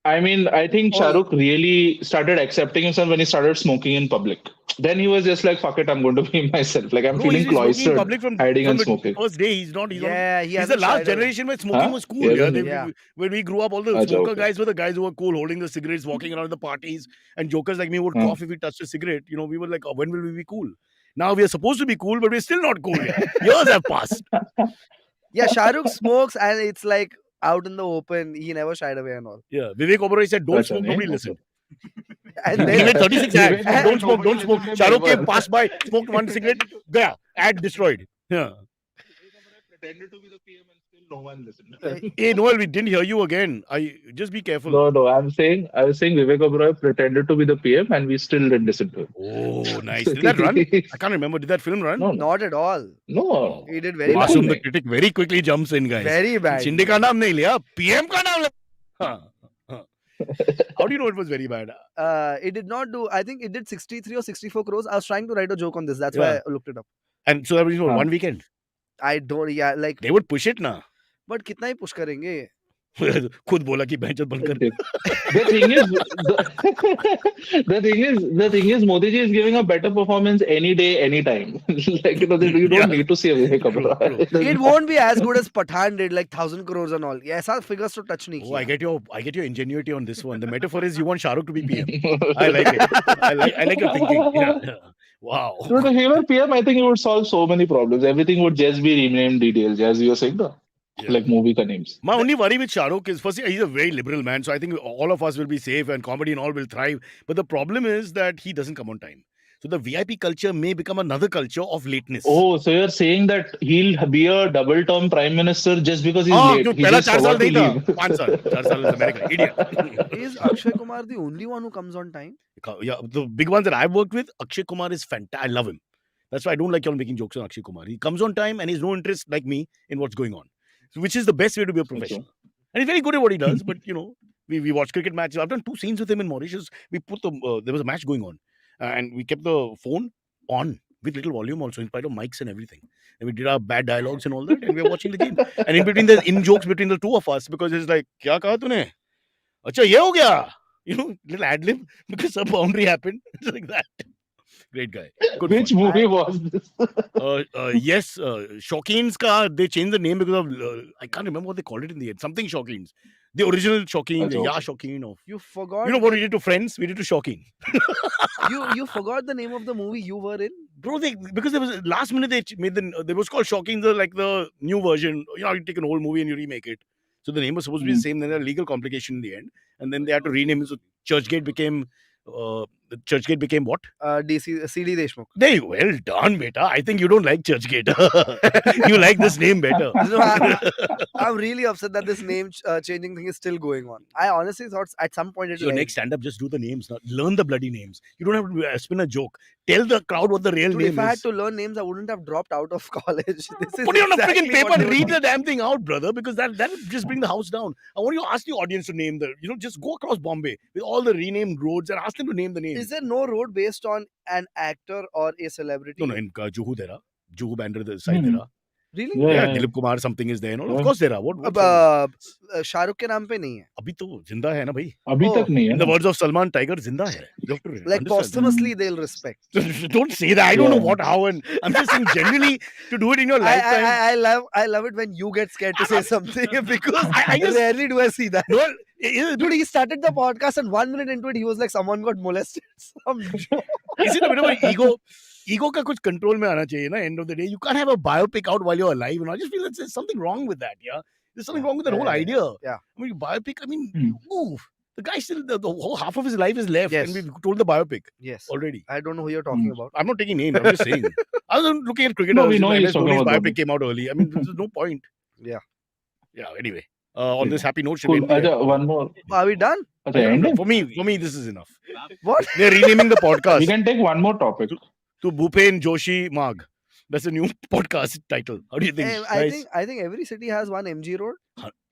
I mean, I think Oh. Shahrukh really started accepting himself when he started smoking in public. Then he was just like, "Fuck it, I'm going to be myself." Like I'm Bro, feeling he's smoking in cloistered, public from hiding and the smoking. first day. He's not. Yeah, he He's the hasn't last tried it. generation where smoking Huh? was cool. Yeah, Yeah, then- Yeah. when we grew up, all the Acha, smoker okay. guys were the guys who were cool, holding the cigarettes, walking around the parties, and jokers like me would Hmm. cough if we touched a cigarette. We were like, oh, when will we be cool? Now we are supposed to be cool, but we're still not cool yet. Years have passed. Yeah, Shah Rukh smokes and it's like out in the open. He never shied away and all. Yeah, Vivek Oberoi said, "Don't Acha, smoke." nahi? Nobody Okay. listened. And He then made 36 ads. Vivek Don't Oberoi, smoke, don't nobody smoke. listened Shah Rukh came, ever. passed by, smoked one cigarette. Gaya. Ad destroyed. Yeah. Pretended to be the PM and still no one listened. Hey, Noel, we didn't hear you again. Just be careful. No, I was saying Vivek Oberoi pretended to be the PM and we still didn't listen to him. Oh, nice. Did that run? I can't remember. Did that film run? No, not at all. no. He did very Masoom, the bad. critic, very quickly jumps in, guys. Very bad. Shinde ka naam nahi liya, PM ka naam liya. How do you know it was very bad? It did not do. I think it did 63 or 64 crores. I was trying to write a joke on this. That's Yeah. why I looked it up. And so that was Huh. one weekend. I don't. Yeah, like. They would push it na. But कितना ही push करेंगे? खुद बोला कि बेंचत बंद कर. The thing is, Modi ji is giving a better performance any day, any time. Like, you don't need to see a Vivek Oberoi. It won't be as good as Pathan did, like 1,000 crores and all. Yeah, ऐसा figures to touch नहीं Oh, I किया. get your ingenuity on this one. The metaphor is you want Shah Rukh to be PM. I like it. I like your thinking. Yeah. Wow. So if he were PM, I think it would solve so many problems. Everything would just be renamed details, as you were saying, no? Yeah. Like movie ka names. My only worry with Shah Rukh is, firstly, he's a very liberal man, so I think all of us will be safe and comedy and all will thrive. But the problem is that he doesn't come on time. So the VIP culture may become another culture of lateness. Oh, so you're saying that he'll be a double-term prime minister just because he's late? क्यों He पहला just 4 साल forgot to नहीं था, leave. 5 साल. 4 साल is America. Idiot. Is Akshay Kumar the only one who comes on time? Yeah, the big ones that I've worked with, Akshay Kumar is fantastic. I love him. That's why I don't like y'all making jokes on Akshay Kumar. He comes on time and he's no interest like me in what's going on. So, which is the best way to be a professional. And he's very good at what he does. But we watch cricket matches. I've done 2 scenes with him in Mauritius. We put there was a match going on, and we kept the phone on with little volume also, in spite of mics and everything. And we did our bad dialogues and all that, and we were watching the game. And in between, there's in jokes between the two of us because it's like, "Kya kaha tune? Acha, ye ho gaya." Little ad lib because a boundary happened. It's like that. Great guy. Good Which fun. movie was this? Yes, Shawkeens ka, they changed the name because of, I can't remember what they called it in the end. Something Shawkeens. The original Shawkeen, Achha, Ya okay. Shawkeen. Of, You forgot. you know what we did to Friends? We did to Shawkeen. You forgot the name of the movie you were in. Bro, because there was last minute they made they was called Shawkeen, like the new version. You take an old movie and you remake it. So the name was supposed to be the same. Then there was a legal complication in the end, and then they had to rename it. So Churchgate became what? DC CD Deshmukh. There you go. Well done, beta. I think you don't like Churchgate. You like this name better. No, I'm really upset that this name changing thing is still going on. I honestly thought at some point it Your will next stand-up, just do the names. Now. Learn the bloody names. You don't have to spin a joke. Tell the crowd what the real Dude, name if I had is. to learn names, I wouldn't have dropped out of college. This is Put it on a exactly freaking what paper they and were read the doing. damn thing out, brother, because that will just bring the house down. I want you to ask the audience to name just go across Bombay with all the renamed roads and ask them to name the names. Is there no road based on an actor or a celebrity? No, in Juhu there are. Juhu Bandra the side there are. Really? Yeah, Yeah. Dilip Kumar something is there. No? Of Yeah. course there are. What? Shah Rukh के नाम पे नहीं है. अभी तो जिंदा है ना भाई. अभी Oh, तक नहीं है In the ना. words of Salman, Tiger जिंदा है. You have to Like understand. posthumously they'll respect. Don't say that. I don't know Yeah. what, how, and I'm just saying generally to do it in your lifetime. I love it when you get scared to say something because I just- rarely do I see that. No, Dude, he started the podcast and 1 minute into it, he was like, someone got molested. Some joke. is it a bit of an ego का कुछ control में आना चाहिए ना. End of the day, you can't have a biopic out while you're alive. And I just feel that there's something wrong with that. Yeah, there's something wrong with that whole idea. Yeah. I mean, biopic. I mean, Hmm. move. The guy still the whole half of his life is left, Yes. and we've told the biopic Yes. already. I don't know who you're talking about. I'm not taking names. I'm just saying. I was looking at cricket. No, we know he's MS talking Dhoni's about biopic came out early. I mean, there's no point. Yeah. Yeah. Anyway, on this happy note, should Cool. we end the- Acha, one more. Are we done? Acha, end it? For me, this is enough. What? They're renaming the We podcast can take one more topic. to Bhupen Joshi Mag. That's a new podcast title. How do you think? I think every city has one MG road.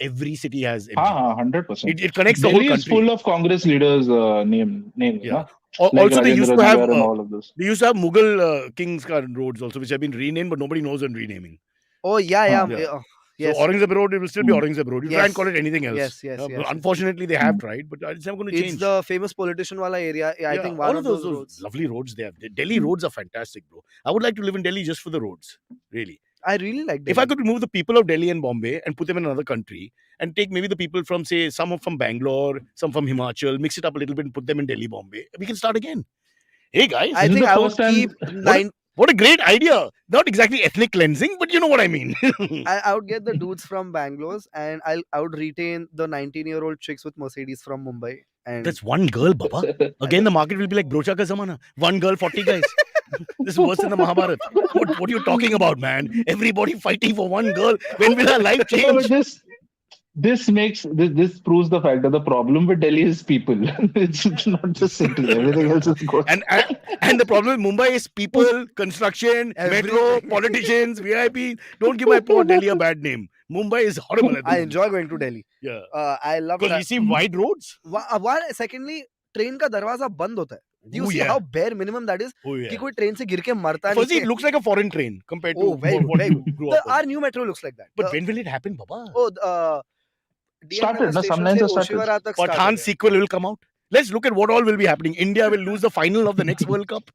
Every city has MG. हाँ, 100%. It connects the Delhi whole is country. full of Congress leaders' names. Yeah. Na? Like Also, they used Rajendra to have Nagar and all of this. Mughal kings roads also, which have been renamed, but nobody knows on renaming. Oh, yeah. Yeah. Yes. So Aurangzeb Road, it will still be Aurangzeb Road. You try and Yes. call it anything else. Yes. Unfortunately, they have tried, but it's never going to It's change. the famous politician wala area. I think one all of those those roads. lovely roads they have. The Delhi roads are fantastic, bro. I would like to live in Delhi just for the roads. Really. I really like If I could remove the people of Delhi and Bombay and put them in another country and take maybe the people from, say, some from Bangalore, some from Himachal, mix it up a little bit and put them in Delhi, Bombay, we can start again. Hey, guys. I This is think the I would first time- keep What a great idea. Not exactly ethnic cleansing, but you know what I mean. I would get the dudes from Bangalore, and I would retain the 19-year-old chicks with Mercedes from Mumbai. And That's one girl, Baba. Again, the market will be like Brocha ka zamana. One girl, 40 guys. This is worse than the Mahabharata. What are you talking about, man? Everybody fighting for one girl. When will our life No, change? but this proves the fact that the problem with Delhi is people. It's not the city. Everything else is good. And the problem with Mumbai is people, construction, metro, Everything. politicians, VIP. Don't give my poor Delhi a bad name. Mumbai is horrible at the I moment. enjoy going to Delhi. Yeah. I love Because we see wide roads. Secondly, train का दरवाजा बंद होता है. Do you Oh, see yeah. how bare minimum that is? Oh, कि yeah. कोई train से गिर के मरता Firstly, नहीं it है. looks like a foreign train compared to Oh, very, what very. you grew up Our in. new metro looks like that. But when will it happen, Baba? DN Started, Nagar no? Some station lines से are started. Oshiwara तक Pathan started है. sequel will come out. Let's look at what all will be happening. India will lose the final of the next World Cup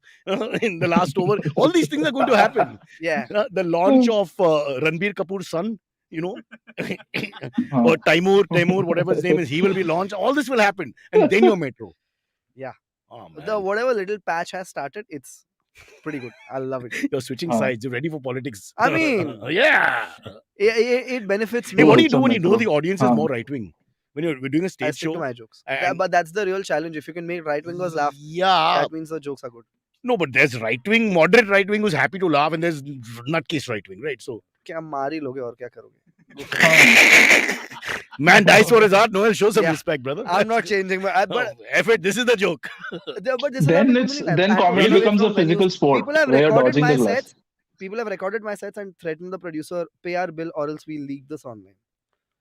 in the last over. All these things are going to happen. Yeah. The launch of Ranbir Kapoor's son, you know, Huh. or Taimur, whatever his name is, he will be launched. All this will happen. And then your metro. Yeah. Oh, man. The whatever little patch has started, it's pretty good. I love it. You're switching Huh. sides. You're ready for politics. I mean, yeah. it benefits Hey, me. what do you It's do a when you know metro. the audience is Huh. more right wing? When we're doing a I stage stick to show? my jokes. And- But that's the real challenge. If you can make right wingers laugh, Yeah. that means the jokes are good. No, but there's right wing, moderate right wing who's happy to laugh, and there's nutcase right wing, right? So, क्या मार ही लोगे और क्या करोगे? man dies for his art. Noel, show some Yeah. respect, brother. I'm not changing my. But F it, this is the joke. but this Then will happen it's too many then times. I comedy run away becomes a from venues. physical sport People have where you're recorded dodging my the glass. sets. People have recorded my sets and threatened the producer, pay our bill or else we leak this online.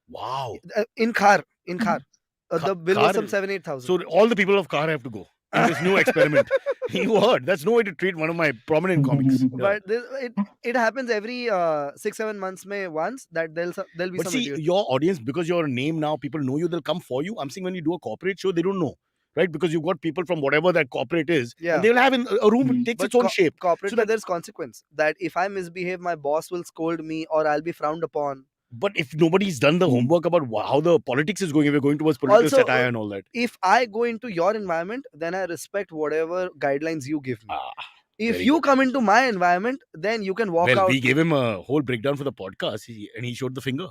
Wow. In car. The bill Car- was some 7,000-8,000. So all the people of Car have to go in this new experiment. You heard? That's no way to treat one of my prominent comics. Yeah. But it happens every 6-7 months once that there'll be But some see, idiot. your audience, because you're a name now, people know you, they'll come for you. I'm saying when you do a corporate show, they don't know, right? Because you've got people from whatever that corporate is, Yeah. and they'll have in a room, it takes But its own shape. corporate So that- there's consequence that if I misbehave, my boss will scold me or I'll be frowned upon. But if nobody's done the homework about how the politics is going, if we're going towards political Also, satire and all that. If I go into your environment, then I respect whatever guidelines you give me. If very you come into my environment, then you can walk Well, out. we gave him a whole breakdown for the podcast, and he showed the finger.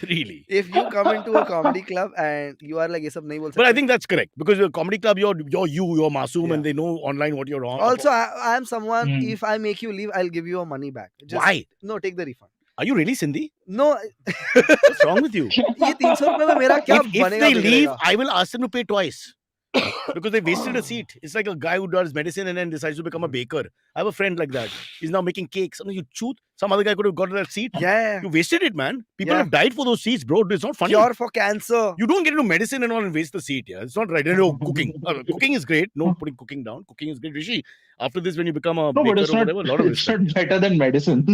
Really. If you come into a comedy club and you are like, "Ye sab nahi bol But I sakte." think that's correct because your comedy club, you're Masoom, Yeah. and they know online what you're on. Also, I am someone. Mm. If I make you leave, I'll give you your money back. Why? No, take the refund. Are you really Sindhi? No, What's wrong with you? ये 300 रुपए में मेरा क्या If बनेगा they leave, बिगड़ेगा? I will ask them to pay twice. Because they wasted a seat. It's like a guy who does medicine and then decides to become a baker. I have a friend like that. He's now making cakes. You shoot. Some other guy could have got that seat. Yeah, You wasted it, man. People Yeah. have died for those seats, bro. It's not funny. cure for cancer. You don't get into medicine and all and waste the seat. Yeah, it's not right. And, cooking. Cooking is great. No putting cooking down. Cooking is great. Rishi, after this, when you become a No, baker but it's or not. whatever, a lot of It's respect. not better than medicine.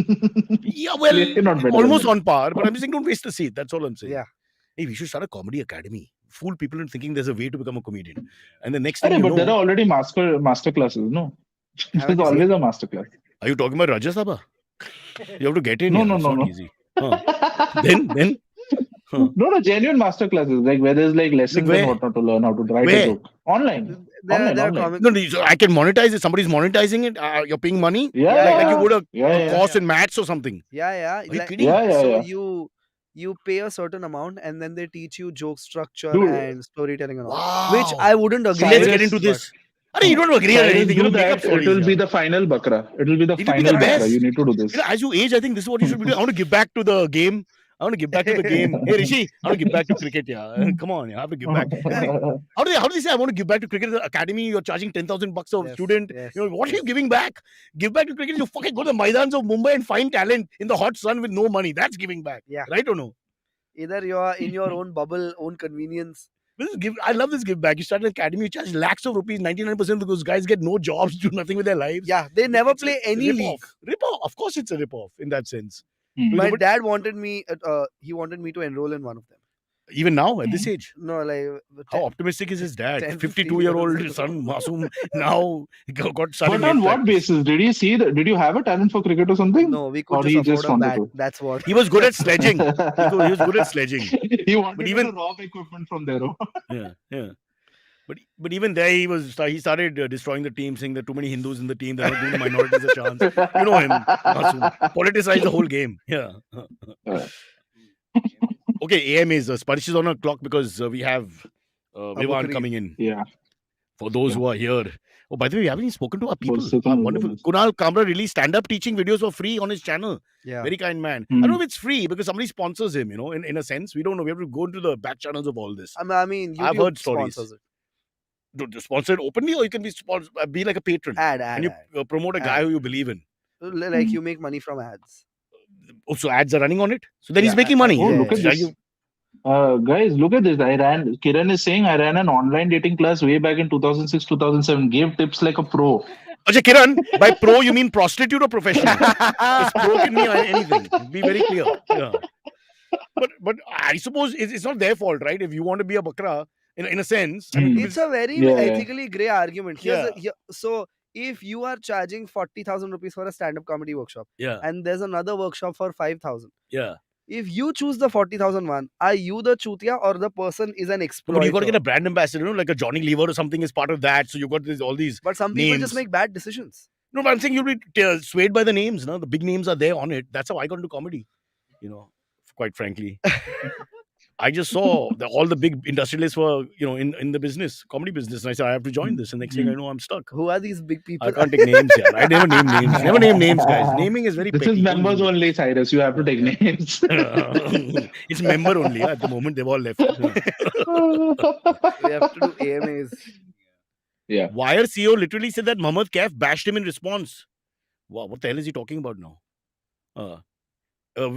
Yeah, well, Clearly not better almost than on par. But I'm just saying, don't waste the seat. That's all I'm saying. Yeah. Hey, we should start a comedy academy. Fool people into thinking there's a way to become a comedian. And the next thing Arey, you but know, there are already master classes. No, Haven't there's you always a master class. are you talking about Raja Sabha? You have to get in. No, yeah. no, It's no, not no. easy. Then No, genuine master classes like where there's like lessons where? and whatnot to learn how to write Where? a joke online. There are Online. comic. no, so I can monetize it. Somebody's monetizing it. You're paying money. Yeah, Like you go to yeah, a yeah. course in maths or something. Yeah. you kidding? Yeah, So yeah. you pay a certain amount and then they teach you joke structure Dude. and storytelling and all. Wow. Which I wouldn't agree. Let's with, get into but- this. Arey, you don't agree on Cyrus, anything. You do don't make up that. It stories. will be yeah. the final bakra. It will be the It will be final the bakra. best. You need to do this. You know, as you age, I think this is what you should be doing. I want to give back to the game. I want to give back to the game. Hey Rishi, I want to give back to cricket. Yeah, come on, I have to give back. How do they say I want to give back to cricket? The academy, you're charging $10,000 a Yes, student. yes, You know what are you giving back? Give back to cricket. You fucking go to the Maidans of Mumbai and find talent in the hot sun with no money. That's giving back. Yeah. Right or no? Either you are in your own bubble, own convenience. I love this give back. You start an academy, you charge lakhs of rupees. 99% of those guys get no jobs, do nothing with their lives. Yeah, they never It's a play any league. rip-off. Rip-off. Of course, it's a rip-off in that sense. My But dad wanted me. He wanted me to enroll in one of them. even now, at this age, No, like how optimistic is his dad? 10, 52-year-old 15 son, Masoom, now got started. But on what basis? Did you see that? Did you have a talent for cricket or something? no, we Or could he just just afford a wanted bat. That's what. He was good at sledging. He was good at sledging. He wanted But even- to rob equipment from there. Oh. Yeah. But even there, he started destroying the team, saying there are too many Hindus in the team. They're not giving the minorities a chance. You know him, Masoom. Politicize the whole game. Yeah. Okay, AMAs. Sparish is on a clock because we have Vivan Abukri. coming in. Yeah. For those Yeah. who are here. Oh, by the way, we haven't even spoken to our people. Second Wonderful. one. Kunal Kamra released stand-up teaching videos for free on his channel. Yeah. Very kind man. Hmm. I don't know if it's free because somebody sponsors him, in a sense. We don't know. We have to go into the back channels of all this. I mean, I've YouTube heard stories. sponsors it. To sponsor it openly, or you can be like a patron. Ad. And you promote a guy Ad. who you believe in. Like you make money from ads. Oh, so ads are running on it? So then he's Yeah, making money. Oh, Yeah, look at yeah. this. Guys, look at this. Kiran is saying I ran an online dating class way back in 2006, 2007. Gave tips like a pro. Ajay Kiran, by pro you mean prostitute or professional? Because pro can mean anything. Be very clear. Yeah. But I suppose it's not their fault, right? If you want to be a bakra, in a sense, I mean, It's a very Yeah. ethically grey argument. Yeah. So if you are charging 40,000 rupees for a stand-up comedy workshop, yeah, and there's another workshop for 5,000, yeah. if you choose the 40,000 one, are you the chutia or the person is an No, exploiter? but you got to get a brand ambassador, like a Johnny Lever or something is part of that. So you got all these. But some people just names. make bad decisions. No, but I'm saying you'll be swayed by the names. No, the big names are there on it. That's how I got into comedy. Quite frankly, I just saw that all the big industrialists were, in the business, comedy business, and I said I have to join this. And next thing I know, I'm stuck. Who are these big people? I can't take names. Yeah, I never name names. Never name names, guys. Naming is very This petty. is members only, Cyrus. You have to take names. It's member only. At the moment, they've all left. We have to do AMAs. Yeah. Wire CEO literally said that Mohammad Kaif bashed him in response. Wow, what the hell is he talking about now?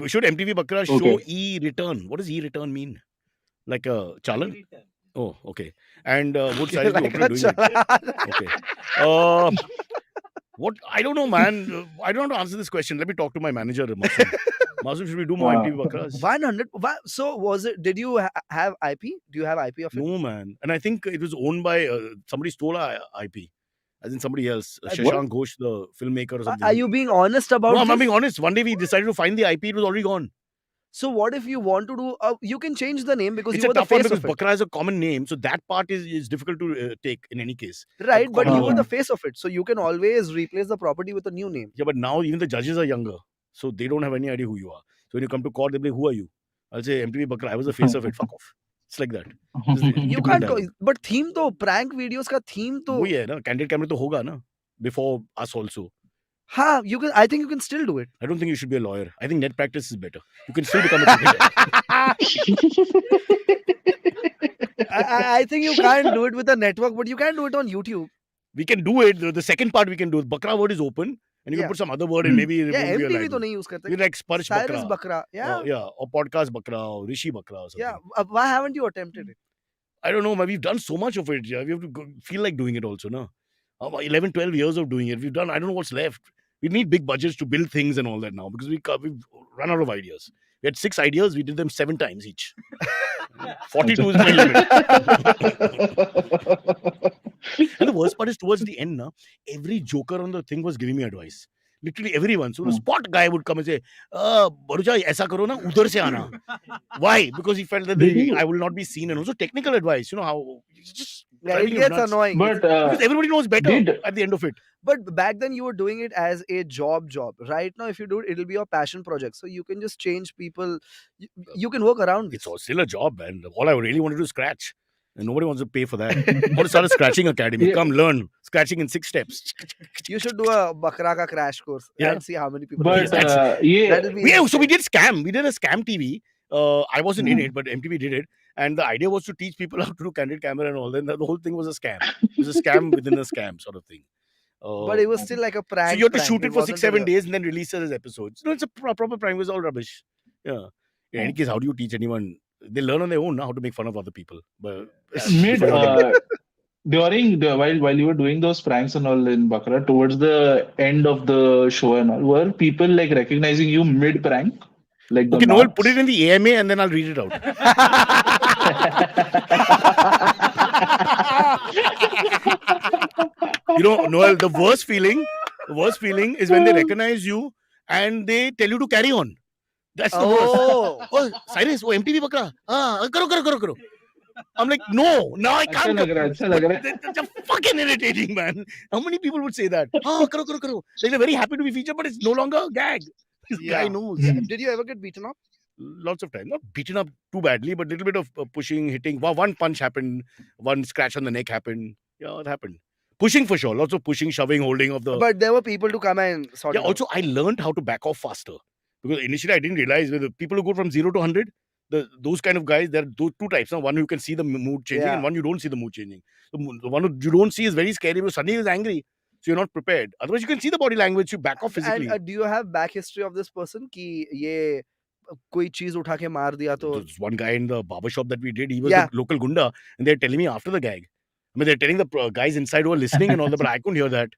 Should MTV Bakra show Okay. e-return? What does e-return mean? Like a chalan? Oh, okay. And would Cyrus be Like open a to doing it? Okay. What? I don't know, man. I don't know how to answer this question. Let me talk to my manager, Masoom. Masoom, should we do more MTV Bakras? 100. So was it? Did you have IP? Do you have IP of it? No, man. And I think it was owned by somebody stole our IP. As in somebody else. What? Shashank Ghosh, the filmmaker or something. Are you being honest about No, I'm not this? being honest. One day we decided to find the IP. It was already gone. So what if you want to do? You can change the name because It's you a were the tough one face because of it, Bakra is a common name. So that part is difficult to take in any case. right? But you were Yeah. the face of it, so you can always replace the property with a new name. Yeah, but now even the judges are younger. So they don't have any idea who you are. So when you come to court, they'll be like, who are you? I'll say MTV Bakra. I was the face of it. Fuck off. It's like that. You can't go. But theme to prank videos ka theme to. वही है ना, candid camera तो होगा ना, before us also. Ha, you can. I think you can still do it. I don't think you should be a lawyer. I think net practice is better. You can still become a cricketer. I think you can't do it with a network, but you can do it on YouTube. We can do it. The second part we can do. Bakra word is open, and you Yeah. can put some other word and maybe remove Yeah, your MTV life. तो नहीं use करते. We're like Sparsh Cyrus Bakra. Bakra. Yeah. Yeah, or podcast Bakra, or Rishi Bakra or something. Yeah. Why haven't you attempted it? I don't know, man. We've done so much of it. Yeah. We have to feel like doing it also, no? 11, 12 years of doing it. We've done, I don't know what's left. We need big budgets to build things and all that now because we've run out of ideas. We had 6 ideas. We did them 7 times each. 42 is my limit. And the worst part is towards the end, now, every joker on the thing was giving me advice. Literally everyone. So the spot guy would come and say, Barucha, aisa karo na, udhar se aana. Why? Because he felt that I will not be seen. And also technical advice. You know how it's just Yeah, it driving you gets nuts. annoying. But Because everybody knows better at the end of it. But back then you were doing it as a job. Right now, if you do it, it'll be your passion project. So you can just change people. You can work around this. It's all still a job, man. All I really want to do is scratch. And nobody wants to pay for that. I want to start a scratching academy. Yeah. Come learn scratching in 6 steps. You should do a Bakra ka crash course Yeah. and see how many people. but yeah, That'll be So we did scam. We did a scam TV. I wasn't in it, but MTV did it. And the idea was to teach people how to do candid camera and all that. And the whole thing was a scam. It was a scam within a scam sort of thing. But it was still like a prank. So you have to prank. shoot it for 6, wasn't 7 a- days and then release it as episodes. No, it's a proper prank. It was all rubbish. Yeah. In any case, how do you teach anyone? They learn on their own now how to make fun of other people. But mid while you were doing those pranks and all in Bakra, towards the end of the show and all, were people like recognizing you mid prank? Like the okay, Noel, nods? put it in the AMA and then I'll read it out. Noel, the worst feeling is when they recognize you and they tell you to carry on. That's the worst. Oh, Oh, Cyrus, MTV Bakra. Karo. I'm like, no, now I अच्छा can't. लग रहा है, अच्छा But लग रहा है. that's a fucking irritating, man. How many people would say that? Ah, karo, karo, karo. Like they're very happy to be featured, but it's no longer a gag. This guy Yeah. knows. Yeah. Did you ever get beaten up? Lots of time. Not beaten up too badly, but little bit of pushing, hitting. One punch happened, one scratch on the neck happened. Yeah, it happened. Pushing for sure. Lots of pushing, shoving, holding of the. But there were people to come and sort Yeah, it out. also I learned how to back off faster. Because initially I didn't realize with the people who go from 0 to 100, those kind of guys, there are two types. Now, one who can see the mood changing Yeah. and one you don't see the mood changing. The one who you don't see is very scary because suddenly he's angry. So you're not prepared. Otherwise, you can see the body language. You back off physically. And do you have back history of this person कि ये कोई चीज उठा के मार दिया तो There's one guy in the barber shop that we did. He was Yeah. the local gunda, and they're telling me after the gag. I mean, they're telling the guys inside who are listening and all that, but I couldn't hear that.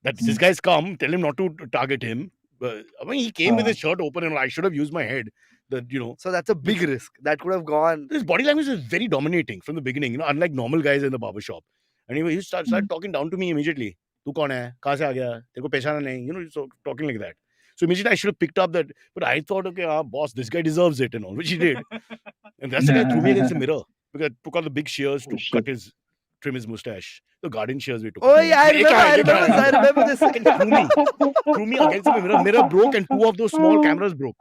That this guy's come, tell him not to target him. I mean, he came with his shirt open, and I should have used my head. so that's a big risk that could have gone. His body language is very dominating from the beginning, unlike normal guys in the barber shop. And he started talking down to me immediately. Tu kaun hai? Kahan se aa gaya? Teko pehchana nahi? So talking like that. So immediately I should have picked up that, but I thought, okay, boss, this guy deserves it and all, which he did. And that's the guy threw me against the mirror because I took out the big shears to trim his mustache. The garden shears we took. Oh yeah, I remember this. Threw me against the mirror. Mirror broke and two of those small cameras broke.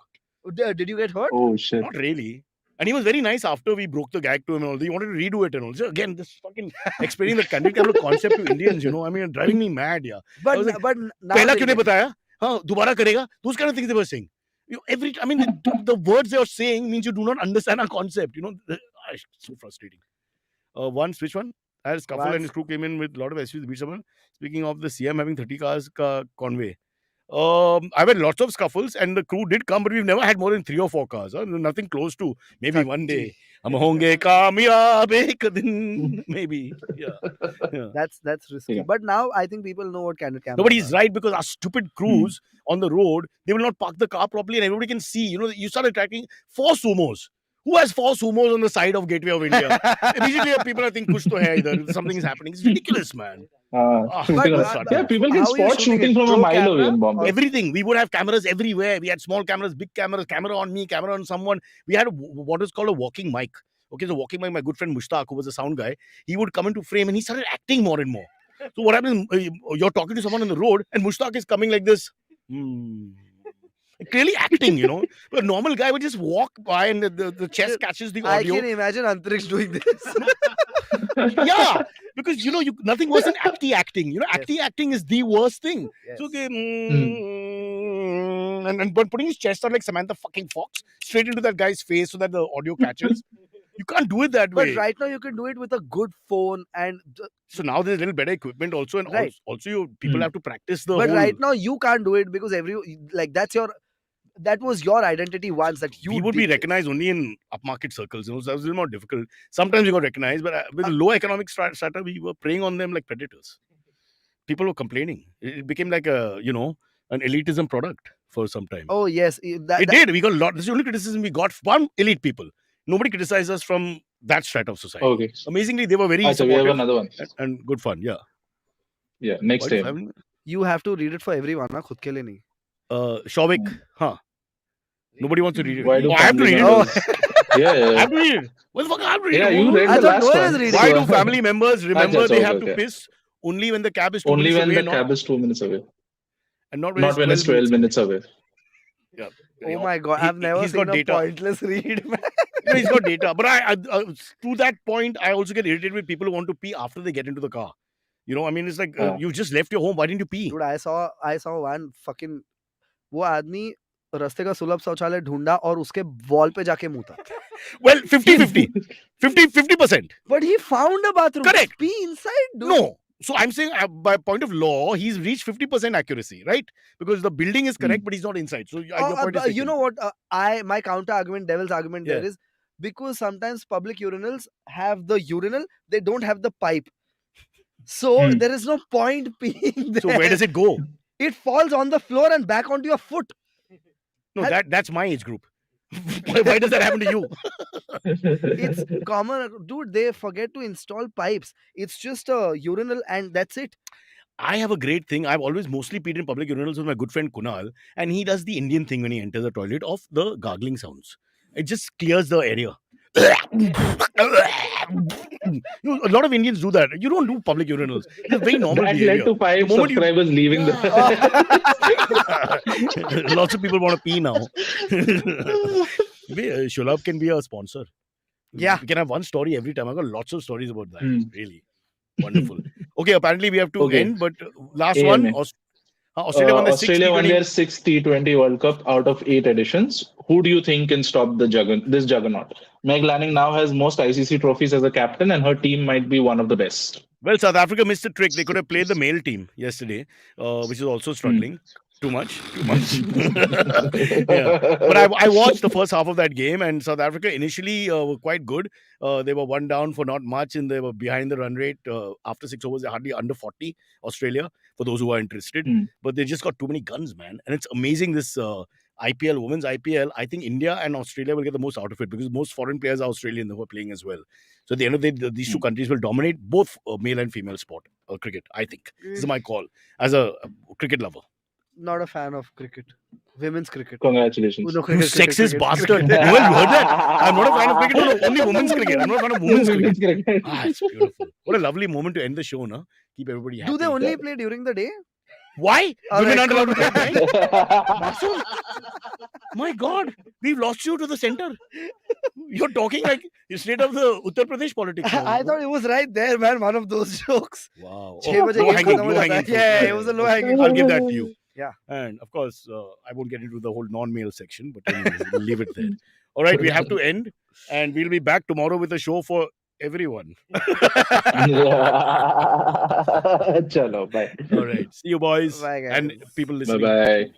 Did you get hurt? Oh shit. Not really. And he was very nice after we broke the gag to him and all. He wanted to redo it and all. So again, this fucking explaining the candid camera concept to Indians, I mean, driving me mad, yeah. But I was like, but now पहला they क्यों नहीं get it. बताया? हाँ, दोबारा करेगा? Those kind of things they were saying. I mean, the words they are saying means you do not understand our concept. It's so frustrating. Which one? As Scuffle and his crew came in with a lot of SUVs to beat someone. Speaking of the CM having 30 cars ka convoy. I've had lots of scuffles and the crew did come, but we've never had more than 3 or 4 cars. Nothing close to. Maybe one day. Hum honge kamyab ek din. Maybe. Yeah. That's risky. Yeah. But now I think people know what candid camera. No, but he's right because our stupid crews on the road, they will not park the car properly and everybody can see. You start attracting 4 sumos. Who has 4 sumos on the side of Gateway of India? Immediately people are thinking, kuch to hai idhar. Something is happening. It's ridiculous, man. Shooting but- yeah, people can how are you spot shooting shooting it? from a Pro mile away camera in Bombay. Everything. We would have cameras everywhere. We had small cameras, big cameras, camera on me, camera on someone. We had what is called a walking mic. Okay, so walking mic, my good friend Mushtaq, who was a sound guy, he would come into frame and he started acting more and more. So what happens, you're talking to someone on the road and Mushtaq is coming like this. Clearly acting, But a normal guy would just walk by and the chest catches the I audio. can imagine Antariksh doing this. Yeah, because nothing worse than acting. Acting is the worst thing. Yes. So okay, and but putting his chest out like Samantha fucking Fox straight into that guy's face so that the audio catches. You can't do it that way. But right now you can do it with a good phone and. So now there's a little better equipment also, and Right. also people have to practice the. But whole, right now you can't do it because that was your identity once that you. we would be did this. recognized only in upmarket circles. So that was a little more difficult. Sometimes we got recognized, but with low economic strata, we were preying on them like predators. People were complaining. It became like an elitism product for some time. Oh yes, It did. We got a lot. This is the only criticism we got from elite people. Nobody criticized us from that strata of society. Okay. Amazingly, they were very Acha, we have supportive another one. and good fun. Yeah. Yeah, next Why do you time. have- You have to read it for everyone, na? खुद के लिए नहीं. Shavik, huh? Nobody wants to read it. Why do I have to family read it. members- I Yeah. have to read it. What the fuck? I have to read Yeah, it. you read I the thought last Noel one. is reading. Why So- do family members remember Acha, they okay, have to okay. piss only when the cab is 2 Only minutes when away, the cab is 2 minutes away, and not not when it's 12 minutes away. Yeah. Oh my god, I've never he's seen got a data. pointless read, man. No, he's got data. But I to that point, I also get irritated with people who want to pee after they get into the car. I mean, it's like you just left your home. Why didn't you pee? Dude, I saw one fucking वो आदमी रास्ते का सुलभ शौचालय ढूंढा और उसके wall पे जाके मुंह था. Well, 50-50. 50%. But he found a bathroom. Correct. Pee inside, dude. No. So I'm saying by point of law, he's reached 50% accuracy, right? Because the building is correct, but he's not inside. So your point is You taken. know what? My counter argument, devil's argument there Yeah. is because sometimes public urinals have the urinal, they don't have the pipe. So there is no point peeing there. So where does it go? It falls on the floor and back onto your foot. No, that's my age group. Why does that happen to you? It's common, dude. They forget to install pipes. It's just a urinal and that's it. I have a great thing. I've always mostly peed in public urinals with my good friend Kunal, and he does the Indian thing when he enters the toilet of the gargling sounds. It just clears the area. A lot of Indians do that. You don't do public urinals. It's a very normal That led behavior. to The 5 moment you, subscribers leaving the. lots of people want to pee now. Shlub can be a sponsor. Yeah. We can have one story every time. I've got lots of stories about that. Hmm. Really wonderful. Okay, apparently we have to Okay. end, but last one. AMA. Australia won the sixth Australia won T20. their 6th T20 World Cup out of 8 editions. Who do you think can stop this juggernaut? Meg Lanning now has most ICC trophies as a captain, and her team might be one of the best. Well, South Africa missed a trick. They could have played the male team yesterday, which is also struggling. Too much. Yeah. But I watched the first half of that game, and South Africa initially were quite good. They were one down for not much, and they were behind the run rate. After 6 overs, they're hardly under 40, Australia, for those who are interested. Hmm. But they just got too many guns, man. And it's amazing, this IPL, women's IPL. I think India and Australia will get the most out of it because most foreign players are Australian who are playing as well. So at the end of the day, these two countries will dominate both male and female sport, cricket, I think. This is my call as a cricket lover. Not a fan of cricket. Women's cricket. Congratulations. No, You cricket, cricket, sexist cricket, bastard. cricket. Noel, you heard that? I'm not a fan of cricket. No, only women's cricket. I'm not a fan of women's cricket. It's beautiful. What a lovely moment to end the show, no? Keep everybody happy. Do they only play during the day? Why? All Women right, aren't allowed to cool. play at night? Masoom? My God, we've lost you to the center. You're talking like you're straight of the Uttar Pradesh politics. now. I thought it was right there, man. One of those jokes. Wow. 6 baje Low game hanging, khatam ho low jata hai. hanging. Yeah, it was a low hanging. I'll give that to you. Yeah. And of course, I won't get into the whole non-male section, but anyway, we'll leave it there. All right, we have to end, and we'll be back tomorrow with a show for everyone. Chalo, bye. All right, see you, boys, Bye, guys. and people Bye listening.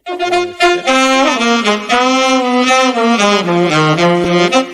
bye.